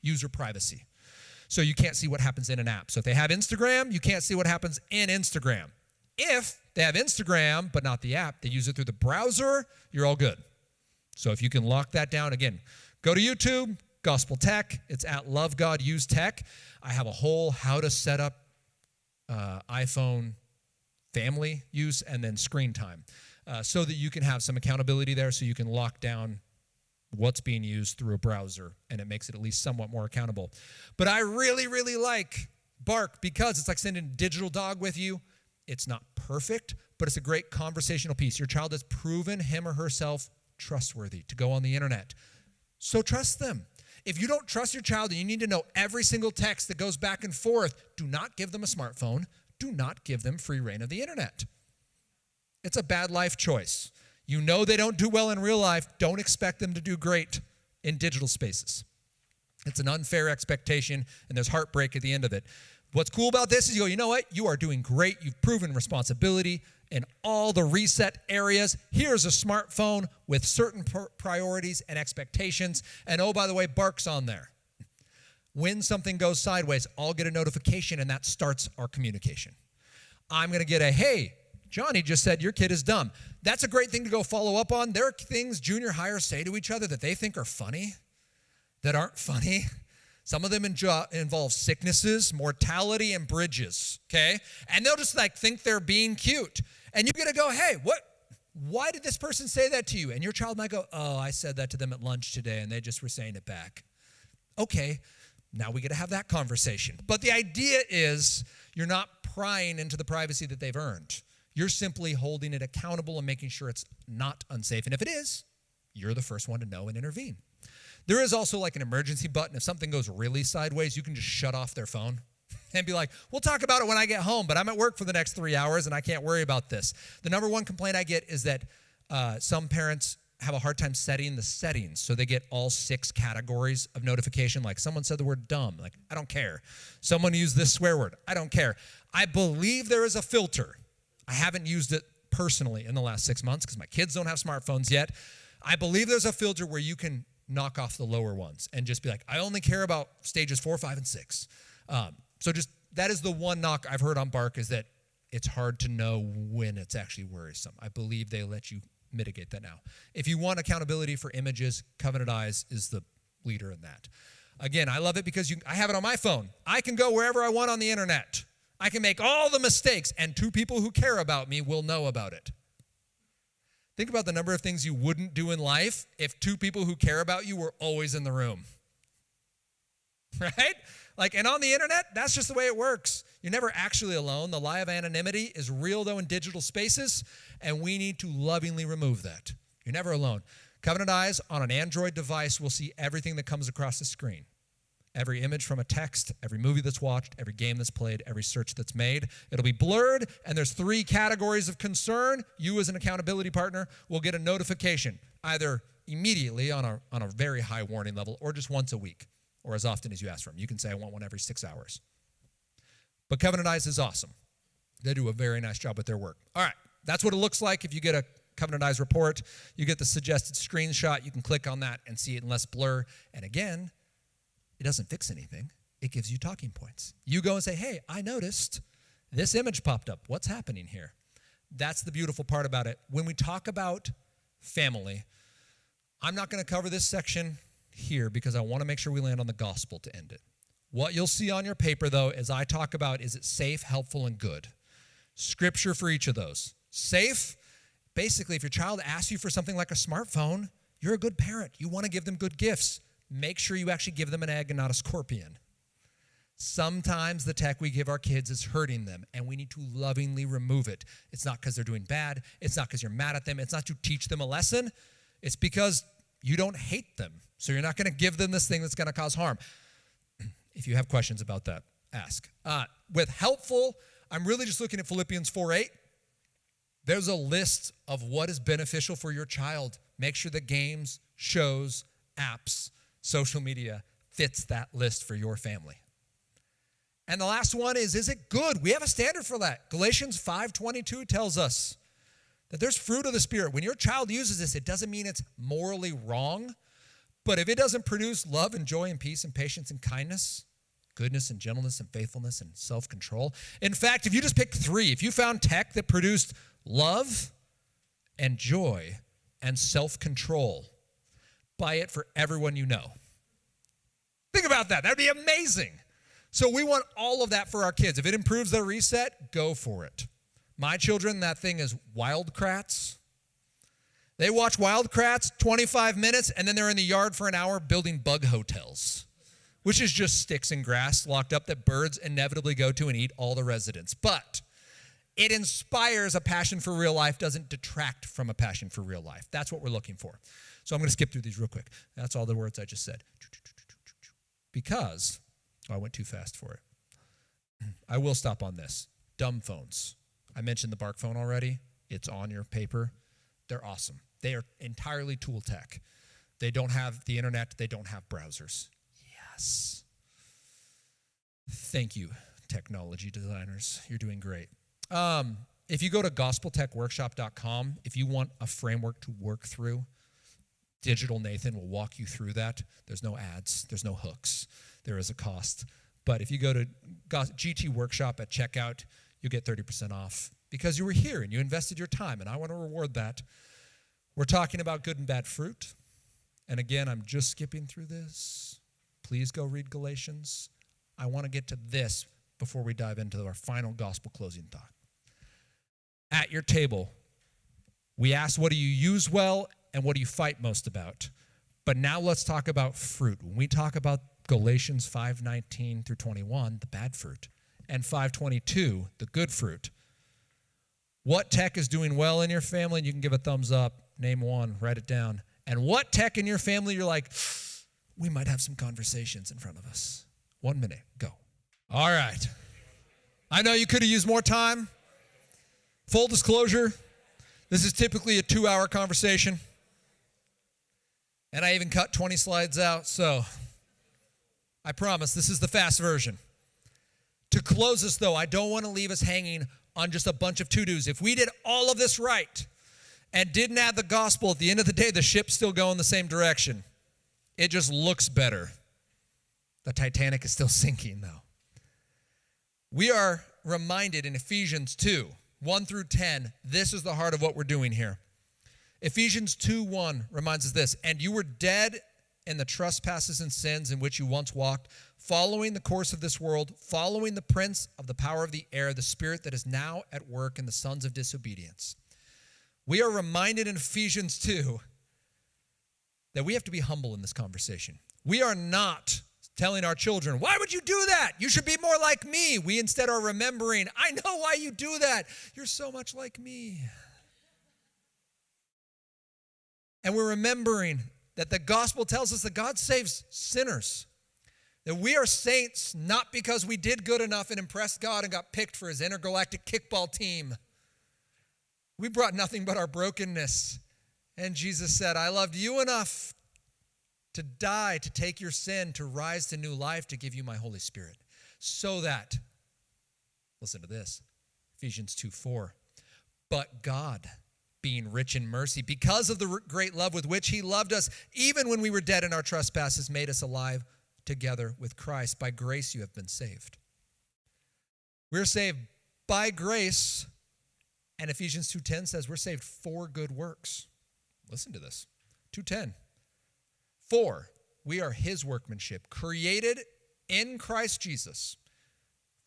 S2: user privacy. So you can't see what happens in an app. So if they have Instagram, you can't see what happens in Instagram. If they have Instagram, but not the app, they use it through the browser, you're all good. So if you can lock that down, again, go to YouTube, Gospel Tech. It's at Love God Use Tech. I have a whole how to set up iPhone family use and then screen time so that you can have some accountability there, so you can lock down what's being used through a browser, and it makes it at least somewhat more accountable. But I really, really like Bark because it's like sending a digital dog with you. It's not perfect, but it's a great conversational piece. Your child has proven him or herself trustworthy to go on the internet. So trust them. If you don't trust your child and you need to know every single text that goes back and forth, do not give them a smartphone. Do not give them free reign of the internet. It's a bad life choice. You know they don't do well in real life. Don't expect them to do great in digital spaces. It's an unfair expectation, and there's heartbreak at the end of it. What's cool about this is you go, you know what? You are doing great. You've proven responsibility in all the reset areas. Here's a smartphone with certain priorities and expectations. And oh, by the way, Bark's on there. When something goes sideways, I'll get a notification, and that starts our communication. I'm going to get a, hey, Johnny just said your kid is dumb. That's a great thing to go follow up on. There are things junior hires say to each other that they think are funny that aren't funny. Some of them involve sicknesses, mortality, and bridges, okay? And they'll just think they're being cute. And you're going to go, hey, why did this person say that to you? And your child might go, oh, I said that to them at lunch today, and they just were saying it back. Okay, now we get to have that conversation. But the idea is you're not prying into the privacy that they've earned. You're simply holding it accountable and making sure it's not unsafe. And if it is, you're the first one to know and intervene. There is also an emergency button. If something goes really sideways, you can just shut off their phone and be like, we'll talk about it when I get home, but I'm at work for the next 3 hours and I can't worry about this. The number one complaint I get is that some parents have a hard time setting the settings. So they get all 6 categories of notification. Like someone said the word dumb. I don't care. Someone used this swear word. I don't care. I believe there is a filter. I haven't used it personally in the last 6 months because my kids don't have smartphones yet. I believe there's a filter where you can knock off the lower ones and just be like, I only care about stages 4, 5, and 6. So just that is the one knock I've heard on Bark, is that it's hard to know when it's actually worrisome. I believe they let you mitigate that now. If you want accountability for images, Covenant Eyes is the leader in that. Again, I love it because I have it on my phone. I can go wherever I want on the internet. I can make all the mistakes, and 2 people who care about me will know about it. Think about the number of things you wouldn't do in life if 2 people who care about you were always in the room. Right? And on the internet, that's just the way it works. You're never actually alone. The lie of anonymity is real, though, in digital spaces, and we need to lovingly remove that. You're never alone. Covenant Eyes on an Android device will see everything that comes across the screen. Every image from a text, every movie that's watched, every game that's played, every search that's made. It'll be blurred, and there's 3 categories of concern. You as an accountability partner will get a notification, either immediately on a very high warning level or just once a week, or as often as you ask for them. You can say, I want one every 6 hours. But Covenant Eyes is awesome. They do a very nice job with their work. All right, that's what it looks like if you get a Covenant Eyes report. You get the suggested screenshot. You can click on that and see it in less blur. And again, it doesn't fix anything. It gives you talking points. You go and say, hey, I noticed this image popped up. What's happening here? That's the beautiful part about it. When we talk about family, I'm not going to cover this section here because I want to make sure we land on the gospel to end it. What you'll see on your paper, though, as I talk about, is it safe, helpful, and good? Scripture for each of those. Safe, basically, if your child asks you for something like a smartphone, you're a good parent. You want to give them good gifts. Make sure you actually give them an egg and not a scorpion. Sometimes the tech we give our kids is hurting them, and we need to lovingly remove it. It's not because they're doing bad. It's not because you're mad at them. It's not to teach them a lesson. It's because you don't hate them. So you're not going to give them this thing that's going to cause harm. If you have questions about that, ask. With helpful, I'm really just looking at Philippians 4:8. There's a list of what is beneficial for your child. Make sure the games, shows, apps, social media fits that list for your family. And the last one is it good? We have a standard for that. Galatians 5:22 tells us that there's fruit of the Spirit. When your child uses this, it doesn't mean it's morally wrong, but if it doesn't produce love and joy and peace and patience and kindness, goodness and gentleness and faithfulness and self-control. In fact, if you just picked 3, if you found tech that produced love and joy and self-control, buy it for everyone you know. Think about that. That would be amazing. So we want all of that for our kids. If it improves their reset, go for it. My children, that thing is Wildcrats. They watch Wildcrats 25 minutes, and then they're in the yard for an hour building bug hotels, which is just sticks and grass locked up that birds inevitably go to and eat all the residents. But it inspires a passion for real life, doesn't detract from a passion for real life. That's what we're looking for. So I'm going to skip through these real quick. That's all the words I just said. Because, I went too fast for it. I will stop on this. Dumb phones. I mentioned the Bark phone already. It's on your paper. They're awesome. They are entirely tool tech. They don't have the internet. They don't have browsers. Yes. Thank you technology designers. You're doing great. If you go to gospeltechworkshop.com, if you want a framework to work through, Digital Nathan will walk you through that. There's no ads. There's no hooks. There is a cost. But if you go to GT Workshop at checkout, you get 30% off because you were here and you invested your time, and I want to reward that. We're talking about good and bad fruit. And again, I'm just skipping through this. Please go read Galatians. I want to get to this before we dive into our final gospel closing thought. At your table, we asked, what do you use well and what do you fight most about? But now let's talk about fruit. When we talk about Galatians 5:19 through 21, the bad fruit, and 5:22, the good fruit. What tech is doing well in your family? You can give a thumbs up. Name one. Write it down. And what tech in your family you're like, we might have some conversations in front of us. 1 minute. Go. All right. I know you could have used more time. Full disclosure, this is typically a 2-hour conversation. And I even cut 20 slides out, so I promise this is the fast version. To close this, though, I don't want to leave us hanging on just a bunch of to-dos. If we did all of this right and didn't add the gospel, at the end of the day, the ship's still going the same direction. It just looks better. The Titanic is still sinking, though. We are reminded in Ephesians 2, 1 through 10, this is the heart of what we're doing here. Ephesians 2:1 reminds us this, and you were dead in the trespasses and sins in which you once walked, following the course of this world, following the prince of the power of the air, the spirit that is now at work in the sons of disobedience. We are reminded in Ephesians 2 that we have to be humble in this conversation. We are not telling our children, why would you do that? You should be more like me. We instead are remembering, I know why you do that. You're so much like me. And we're remembering that the gospel tells us that God saves sinners. That we are saints not because we did good enough and impressed God and got picked for his intergalactic kickball team. We brought nothing but our brokenness. And Jesus said, I loved you enough to die, to take your sin, to rise to new life, to give you my Holy Spirit. So that, listen to this, Ephesians 2:4, but God, being rich in mercy, because of the great love with which he loved us, even when we were dead in our trespasses, made us alive together with Christ. By grace you have been saved. We're saved by grace, and Ephesians 2:10 says we're saved for good works. Listen to this, 2:10. For we are his workmanship, created in Christ Jesus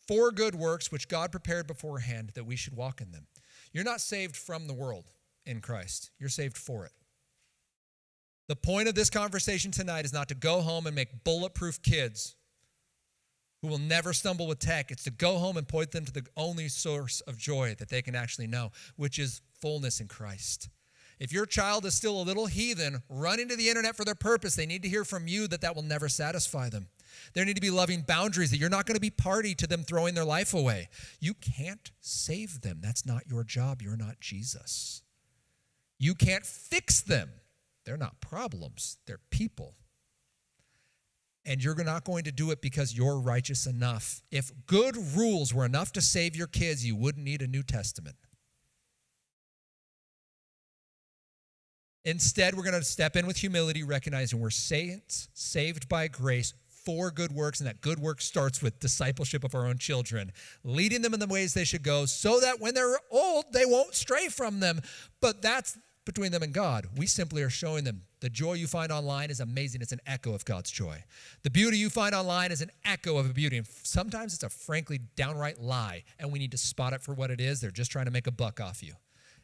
S2: for good works, which God prepared beforehand that we should walk in them. You're not saved from the world in Christ. You're saved for it. The point of this conversation tonight is not to go home and make bulletproof kids who will never stumble with tech. It's to go home and point them to the only source of joy that they can actually know, which is fullness in Christ. If your child is still a little heathen running to the internet for their purpose, they need to hear from you that will never satisfy them. There need to be loving boundaries, that you're not going to be party to them throwing their life away. You can't save them. That's not your job. You're not Jesus. You can't fix them. They're not problems. They're people. And you're not going to do it because you're righteous enough. If good rules were enough to save your kids, you wouldn't need a New Testament. Instead, we're going to step in with humility, recognizing we're saints, saved by grace for good works, and that good work starts with discipleship of our own children, leading them in the ways they should go so that when they're old, they won't stray from them. But that's between them and God. We simply are showing them the joy you find online is amazing. It's an echo of God's joy. The beauty you find online is an echo of a beauty. And sometimes it's a frankly downright lie, and we need to spot it for what it is. They're just trying to make a buck off you.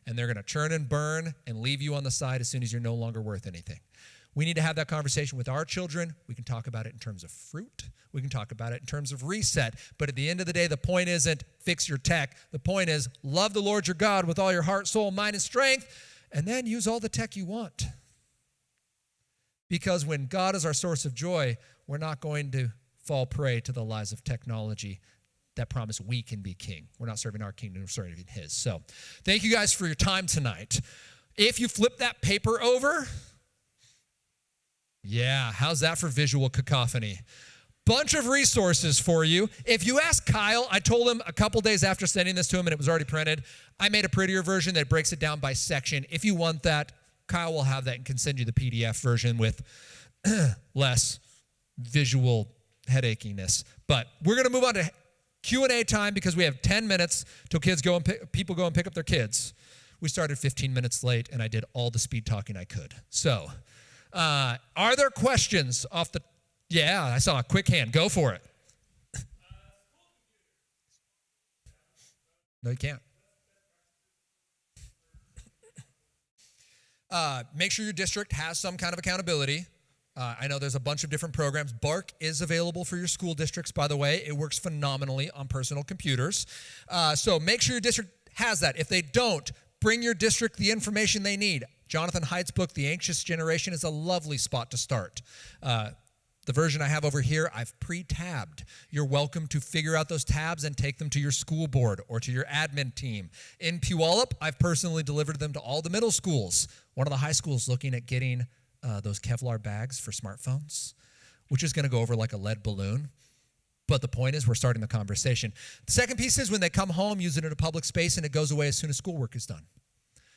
S2: And they're going to churn and burn and leave you on the side as soon as you're no longer worth anything. We need to have that conversation with our children. We can talk about it in terms of fruit. We can talk about it in terms of reset. But at the end of the day, the point isn't fix your tech. The point is love the Lord your God with all your heart, soul, mind, and strength, and then use all the tech you want. Because when God is our source of joy, we're not going to fall prey to the lies of technology that promise we can be king. We're not serving our kingdom, we're serving his. So thank you guys for your time tonight. If you flip that paper over, yeah, how's that for visual cacophony? Bunch of resources for you. If you ask Kyle, I told him a couple days after sending this to him and it was already printed, I made a prettier version that breaks it down by section. If you want that, Kyle will have that and can send you the PDF version with less visual headachiness. But we're going to move on to Q&A time because we have 10 minutes till people go and pick up their kids. We started 15 minutes late and I did all the speed talking I could. So, are there questions off the... Yeah, I saw a quick hand. Go for it. No, you can't. Make sure your district has some kind of accountability. I know there's a bunch of different programs. Bark is available for your school districts, by the way. It works phenomenally on personal computers. So make sure your district has that. If they don't, bring your district the information they need. Jonathan Haidt's book, The Anxious Generation, is a lovely spot to start. The version I have over here, I've pre-tabbed. You're welcome to figure out those tabs and take them to your school board or to your admin team. In Puyallup, I've personally delivered them to all the middle schools. One of the high schools looking at getting those Kevlar bags for smartphones, which is going to go over like a lead balloon. But the point is we're starting the conversation. The second piece is when they come home, use it in a public space, and it goes away as soon as schoolwork is done.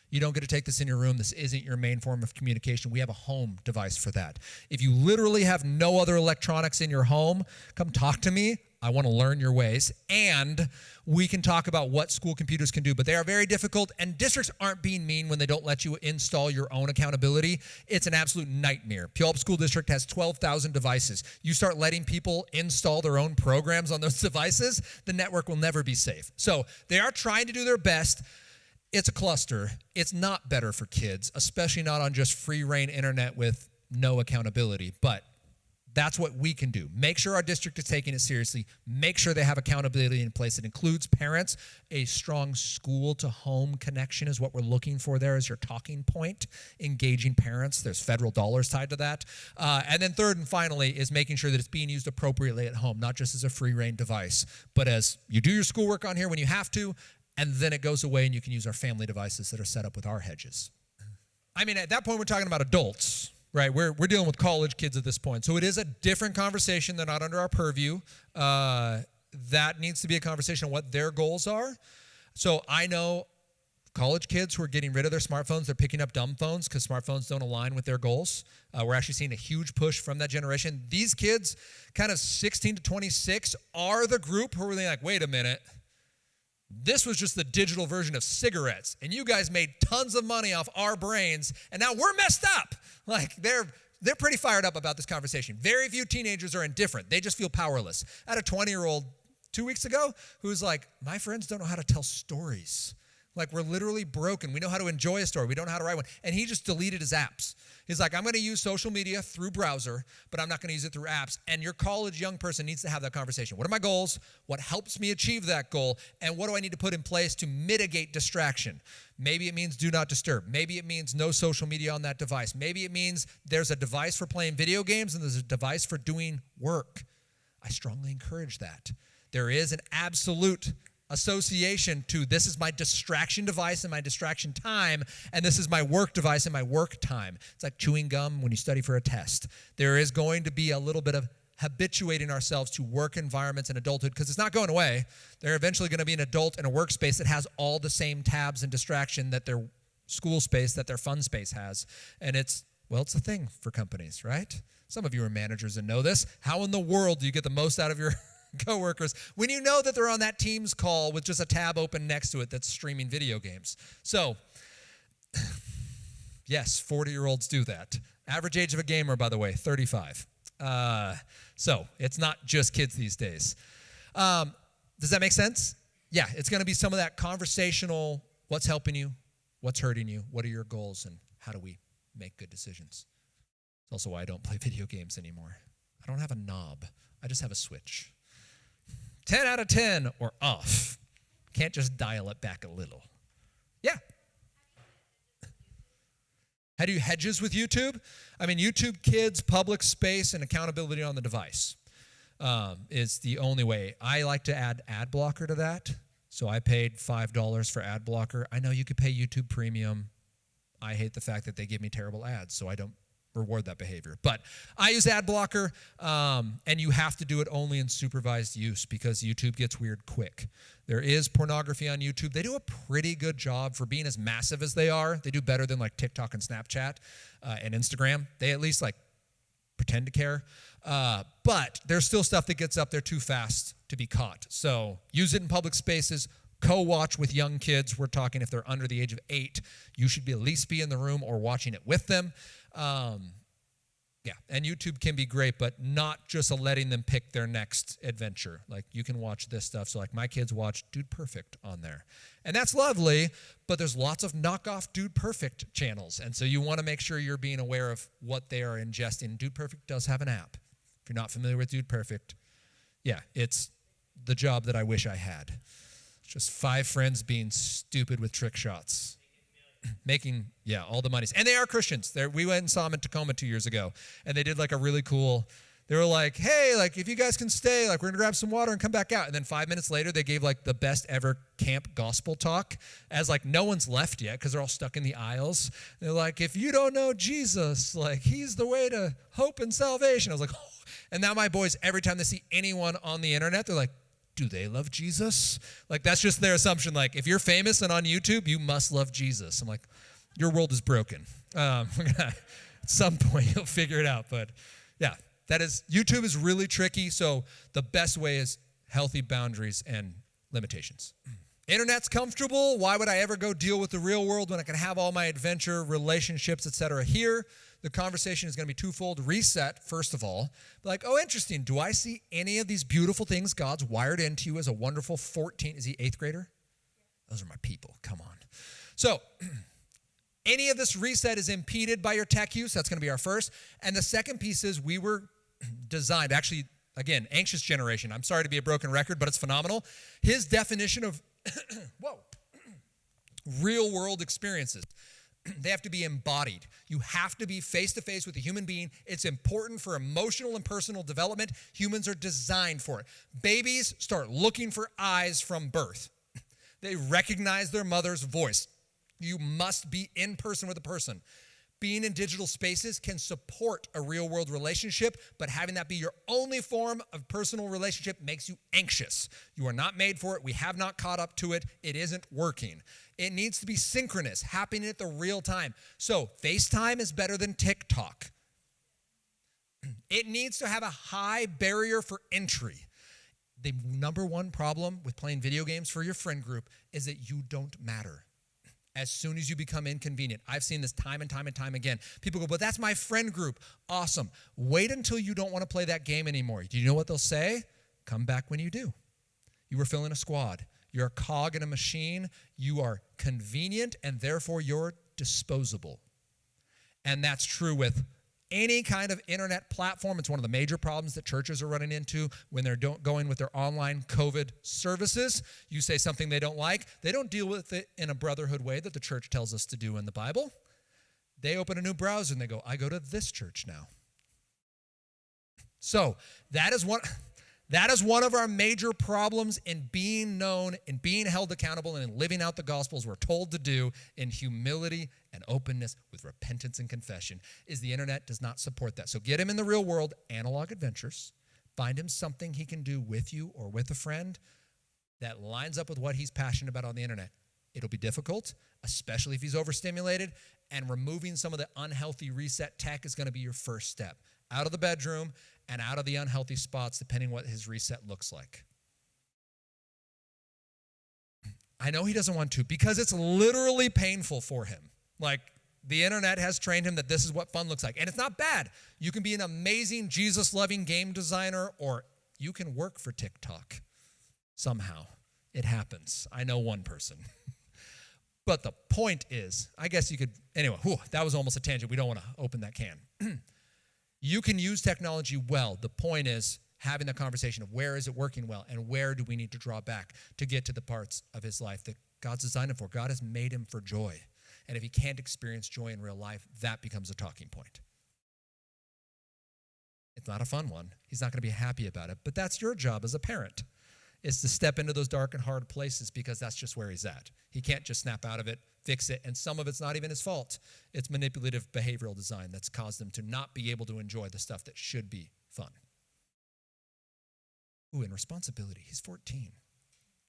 S2: You don't get to take this in your room. This isn't your main form of communication. We have a home device for that. If you literally have no other electronics in your home, come talk to me. I want to learn your ways. And we can talk about what school computers can do. But they are very difficult, and districts aren't being mean when they don't let you install your own accountability. It's an absolute nightmare. Puyallup School District has 12,000 devices. You start letting people install their own programs on those devices, the network will never be safe. So they are trying to do their best. It's a cluster. It's not better for kids, especially not on just free reign internet with no accountability. But that's what we can do. Make sure our district is taking it seriously. Make sure they have accountability in place. It includes parents. A strong school-to-home connection is what we're looking for there as your talking point. Engaging parents. There's federal dollars tied to that. And then third and finally is making sure that it's being used appropriately at home, not just as a free reign device, but as you do your schoolwork on here when you have to, and then it goes away and you can use our family devices that are set up with our hedges. I mean, at that point, we're talking about adults, right? We're dealing with college kids at this point. So it is a different conversation. They're not under our purview. That needs to be a conversation on what their goals are. So I know college kids who are getting rid of their smartphones. They're picking up dumb phones because smartphones don't align with their goals. We're actually seeing a huge push from that generation. These kids, kind of 16 to 26, are the group who are really like, wait a minute. This was just the digital version of cigarettes, and you guys made tons of money off our brains, and now we're messed up. Like, they're pretty fired up about this conversation. Very few teenagers are indifferent. They just feel powerless. I had a 20-year-old 2 weeks ago who's like, my friends don't know how to tell stories. Like, we're literally broken. We know how to enjoy a story. We don't know how to write one. And he just deleted his apps. He's like, I'm going to use social media through browser, but I'm not going to use it through apps. And your college young person needs to have that conversation. What are my goals? What helps me achieve that goal? And what do I need to put in place to mitigate distraction? Maybe it means do not disturb. Maybe it means no social media on that device. Maybe it means there's a device for playing video games and there's a device for doing work. I strongly encourage that. There is an absolute association to this is my distraction device and my distraction time, and this is my work device and my work time. It's like chewing gum when you study for a test. There is going to be a little bit of habituating ourselves to work environments in adulthood because it's not going away. They're eventually going to be an adult in a workspace that has all the same tabs and distraction that their school space, that their fun space has. And it's a thing for companies, right? Some of you are managers and know this. How in the world do you get the most out of your coworkers when you know that they're on that Teams call with just a tab open next to it that's streaming video games? So, yes, 40-year-olds do that. Average age of a gamer, by the way, 35. So it's not just kids these days. Does that make sense? Yeah, it's going to be some of that conversational, what's helping you, what's hurting you, what are your goals, and how do we make good decisions? It's also why I don't play video games anymore. I don't have a knob. I just have a switch. 10 out of 10 or off. Can't just dial it back a little. Yeah. How do you hedges with YouTube? I mean, YouTube Kids, public space, and accountability on the device is the only way. I like to add ad blocker to that. So I paid $5 for ad blocker. I know you could pay YouTube Premium. I hate the fact that they give me terrible ads, so I don't reward that behavior. But I use ad blocker, and you have to do it only in supervised use because YouTube gets weird quick. There is pornography on YouTube. They do a pretty good job for being as massive as they are. They do better than like TikTok and Snapchat and Instagram. They at least like pretend to care. But there's still stuff that gets up there too fast to be caught. So use it in public spaces. Co-watch with young kids. We're talking if they're under the age of 8, you should at least be in the room or watching it with them. Yeah, and YouTube can be great, but not just letting them pick their next adventure. Like you can watch this stuff. So like my kids watch Dude Perfect on there. And that's lovely, but there's lots of knockoff Dude Perfect channels. And so you want to make sure you're being aware of what they are ingesting. Dude Perfect does have an app. If you're not familiar with Dude Perfect, yeah, it's the job that I wish I had. It's just 5 friends being stupid with trick shots. Making, yeah, all the monies. And they are Christians. We went and saw them in Tacoma 2 years ago. And they did like a really cool, they were like, hey, like if you guys can stay, like we're going to grab some water and come back out. And then 5 minutes later, they gave like the best ever camp gospel talk as like no one's left yet because they're all stuck in the aisles. They're like, if you don't know Jesus, like he's the way to hope and salvation. I was like, oh. And now my boys, every time they see anyone on the internet, they're like, do they love Jesus? Like, that's just their assumption. Like, if you're famous and on YouTube, you must love Jesus. I'm like, your world is broken. At some point, you'll figure it out. But, yeah, YouTube is really tricky. So the best way is healthy boundaries and limitations. Internet's comfortable. Why would I ever go deal with the real world when I can have all my adventure, relationships, etc. here? The conversation is going to be twofold. Reset, first of all. Like, oh, interesting. Do I see any of these beautiful things God's wired into you as a wonderful 14? Is he 8th grader? Those are my people. Come on. So, any of this reset is impeded by your tech use. That's going to be our first. And the second piece is we were designed, actually, again, anxious generation. I'm sorry to be a broken record, but it's phenomenal. His definition of, real world experiences. They have to be embodied. You have to be face-to-face with a human being. It's important for emotional and personal development. Humans are designed for it. Babies start looking for eyes from birth. They recognize their mother's voice. You must be in person with a person. Being in digital spaces can support a real-world relationship, but having that be your only form of personal relationship makes you anxious. You are not made for it. We have not caught up to it. It isn't working. It needs to be synchronous, happening at the real time. So FaceTime is better than TikTok. It needs to have a high barrier for entry. The number one problem with playing video games for your friend group is that you don't matter. As soon as you become inconvenient. I've seen this time and time and time again. People go, but that's my friend group. Awesome. Wait until you don't want to play that game anymore. Do you know what they'll say? Come back when you do. You were filling a squad. You're a cog in a machine. You are convenient, and therefore you're disposable. And that's true with any kind of internet platform. It's one of the major problems that churches are running into when they're going with their online COVID services. You say something they don't like. They don't deal with it in a brotherhood way that the church tells us to do in the Bible. They open a new browser and they go, I go to this church now. So that is one of our major problems in being known, in being held accountable, and in living out the gospel as we're told to do in humility and openness with repentance and confession, is the internet does not support that. So get him in the real world, analog adventures. Find him something he can do with you or with a friend that lines up with what he's passionate about on the internet. It'll be difficult, especially if he's overstimulated, and removing some of the unhealthy reset tech is going to be your first step. Out of the bedroom and out of the unhealthy spots, depending what his reset looks like. I know he doesn't want to because it's literally painful for him. Like, the internet has trained him that this is what fun looks like. And it's not bad. You can be an amazing Jesus-loving game designer, or you can work for TikTok somehow. It happens. I know one person. But the point is, I guess you could, anyway, that was almost a tangent. We don't want to open that can. You can use technology well. The point is having the conversation of where is it working well and where do we need to draw back to get to the parts of his life that God's designed him for. God has made him for joy. And if he can't experience joy in real life, that becomes a talking point. It's not a fun one. He's not going to be happy about it. But that's your job as a parent, is to step into those dark and hard places because that's just where he's at. He can't just snap out of it, fix it, and some of it's not even his fault. It's manipulative behavioral design that's caused him to not be able to enjoy the stuff that should be fun. Ooh, and responsibility. He's 14.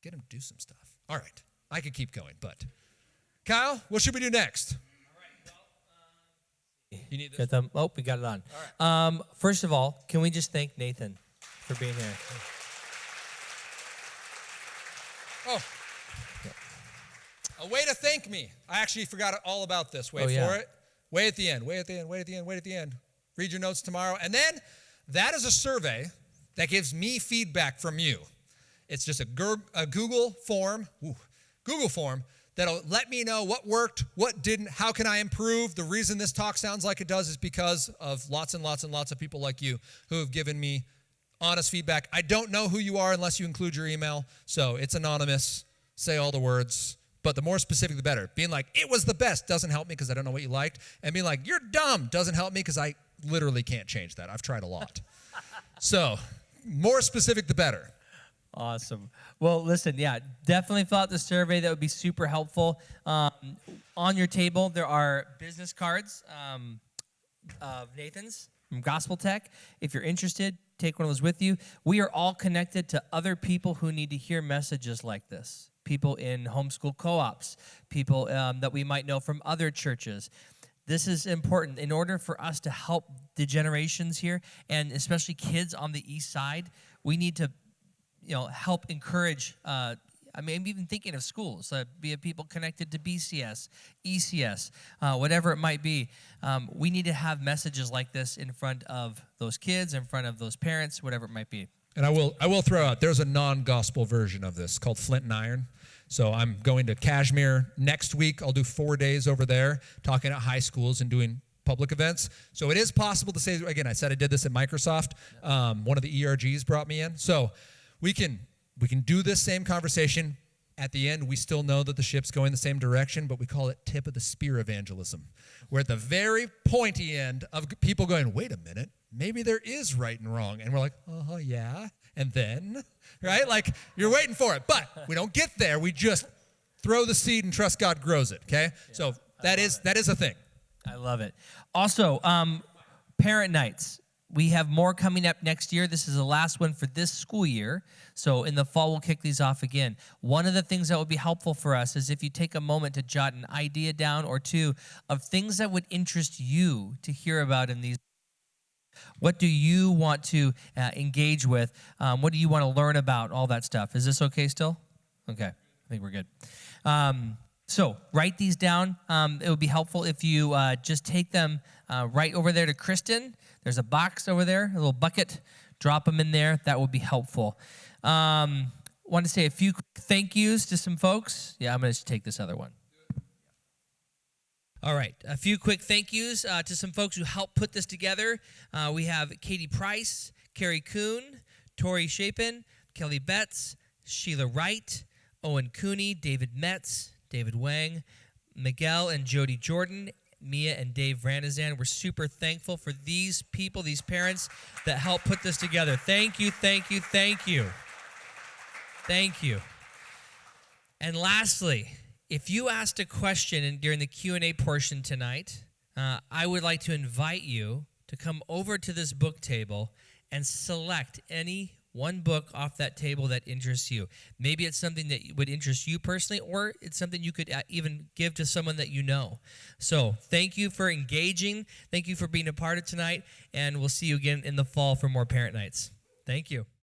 S2: Get him to do some stuff. All right. I could keep going, but Kyle, what should we do next? You need this?
S3: Oh, we got it on. First of all, can we just thank Nathan for being here?
S2: Oh. A way to thank me. I actually forgot all about this. Wait
S3: yeah.
S2: for it. Way at the end. Way at the end. Way at the end. Way at the end. Read your notes tomorrow. And then that is a survey that gives me feedback from you. It's just a Google form. Google form that'll let me know what worked, what didn't, how can I improve. The reason this talk sounds like it does is because of lots and lots and lots of people like you who have given me honest feedback. I don't know who you are unless you include your email, so it's anonymous. Say all the words, but the more specific, the better. Being like, it was the best doesn't help me because I don't know what you liked, and being like, you're dumb doesn't help me because I literally can't change that. I've tried a lot. So more specific, the better.
S3: Awesome. Well, listen, yeah, definitely fill out the survey. That would be super helpful. On your table, there are business cards of Nathan's from Gospel Tech. If you're interested, take one of those with you. We are all connected to other people who need to hear messages like this. People in homeschool co-ops, people that we might know from other churches. This is important. In order for us to help the generations here, and especially kids on the east side, we need to help encourage, I'm even thinking of schools, be it people connected to BCS, ECS, whatever it might be. We need to have messages like this in front of those kids, in front of those parents, whatever it might be.
S2: And I will throw out, there's a non-gospel version of this called Flint and Iron. So I'm going to Kashmir next week. I'll do 4 days over there talking at high schools and doing public events. So it is possible to say, again, I said I did this at Microsoft. One of the ERGs brought me in. So we can do this same conversation. At the end, we still know that the ship's going the same direction, but we call it tip of the spear evangelism. We're at the very pointy end of people going, wait a minute, maybe there is right and wrong. And we're like, oh, yeah. And then, right? Like, you're waiting for it. But we don't get there. We just throw the seed and trust God grows it, okay? Yeah, so that is a thing.
S3: I love it. Also, parent nights. We have more coming up next year. This is the last one for this school year. So in the fall, we'll kick these off again. One of the things that would be helpful for us is if you take a moment to jot an idea down or two of things that would interest you to hear about in these. What do you want to engage with? What do you want to learn about? All that stuff. Is this okay still? Okay. I think we're good. So write these down. It would be helpful if you just take them right over there to Kristen. There's a box over there, a little bucket. Drop them in there. That would be helpful. Want to say a few thank yous to some folks. Yeah, I'm going to take this other one. All right, a few quick thank yous to some folks who helped put this together. We have Katie Price, Carrie Kuhn, Tori Chapin, Kelly Betts, Sheila Wright, Owen Cooney, David Metz, David Wang, Miguel and Jody Jordan, Mia and Dave Ranazan. We're super thankful for these people, these parents that helped put this together. Thank you, thank you, thank you. Thank you. And lastly, if you asked a question during the Q&A portion tonight, I would like to invite you to come over to this book table and select any one book off that table that interests you. Maybe it's something that would interest you personally, or it's something you could even give to someone that you know. So thank you for engaging. Thank you for being a part of tonight, and we'll see you again in the fall for more parent nights. Thank you.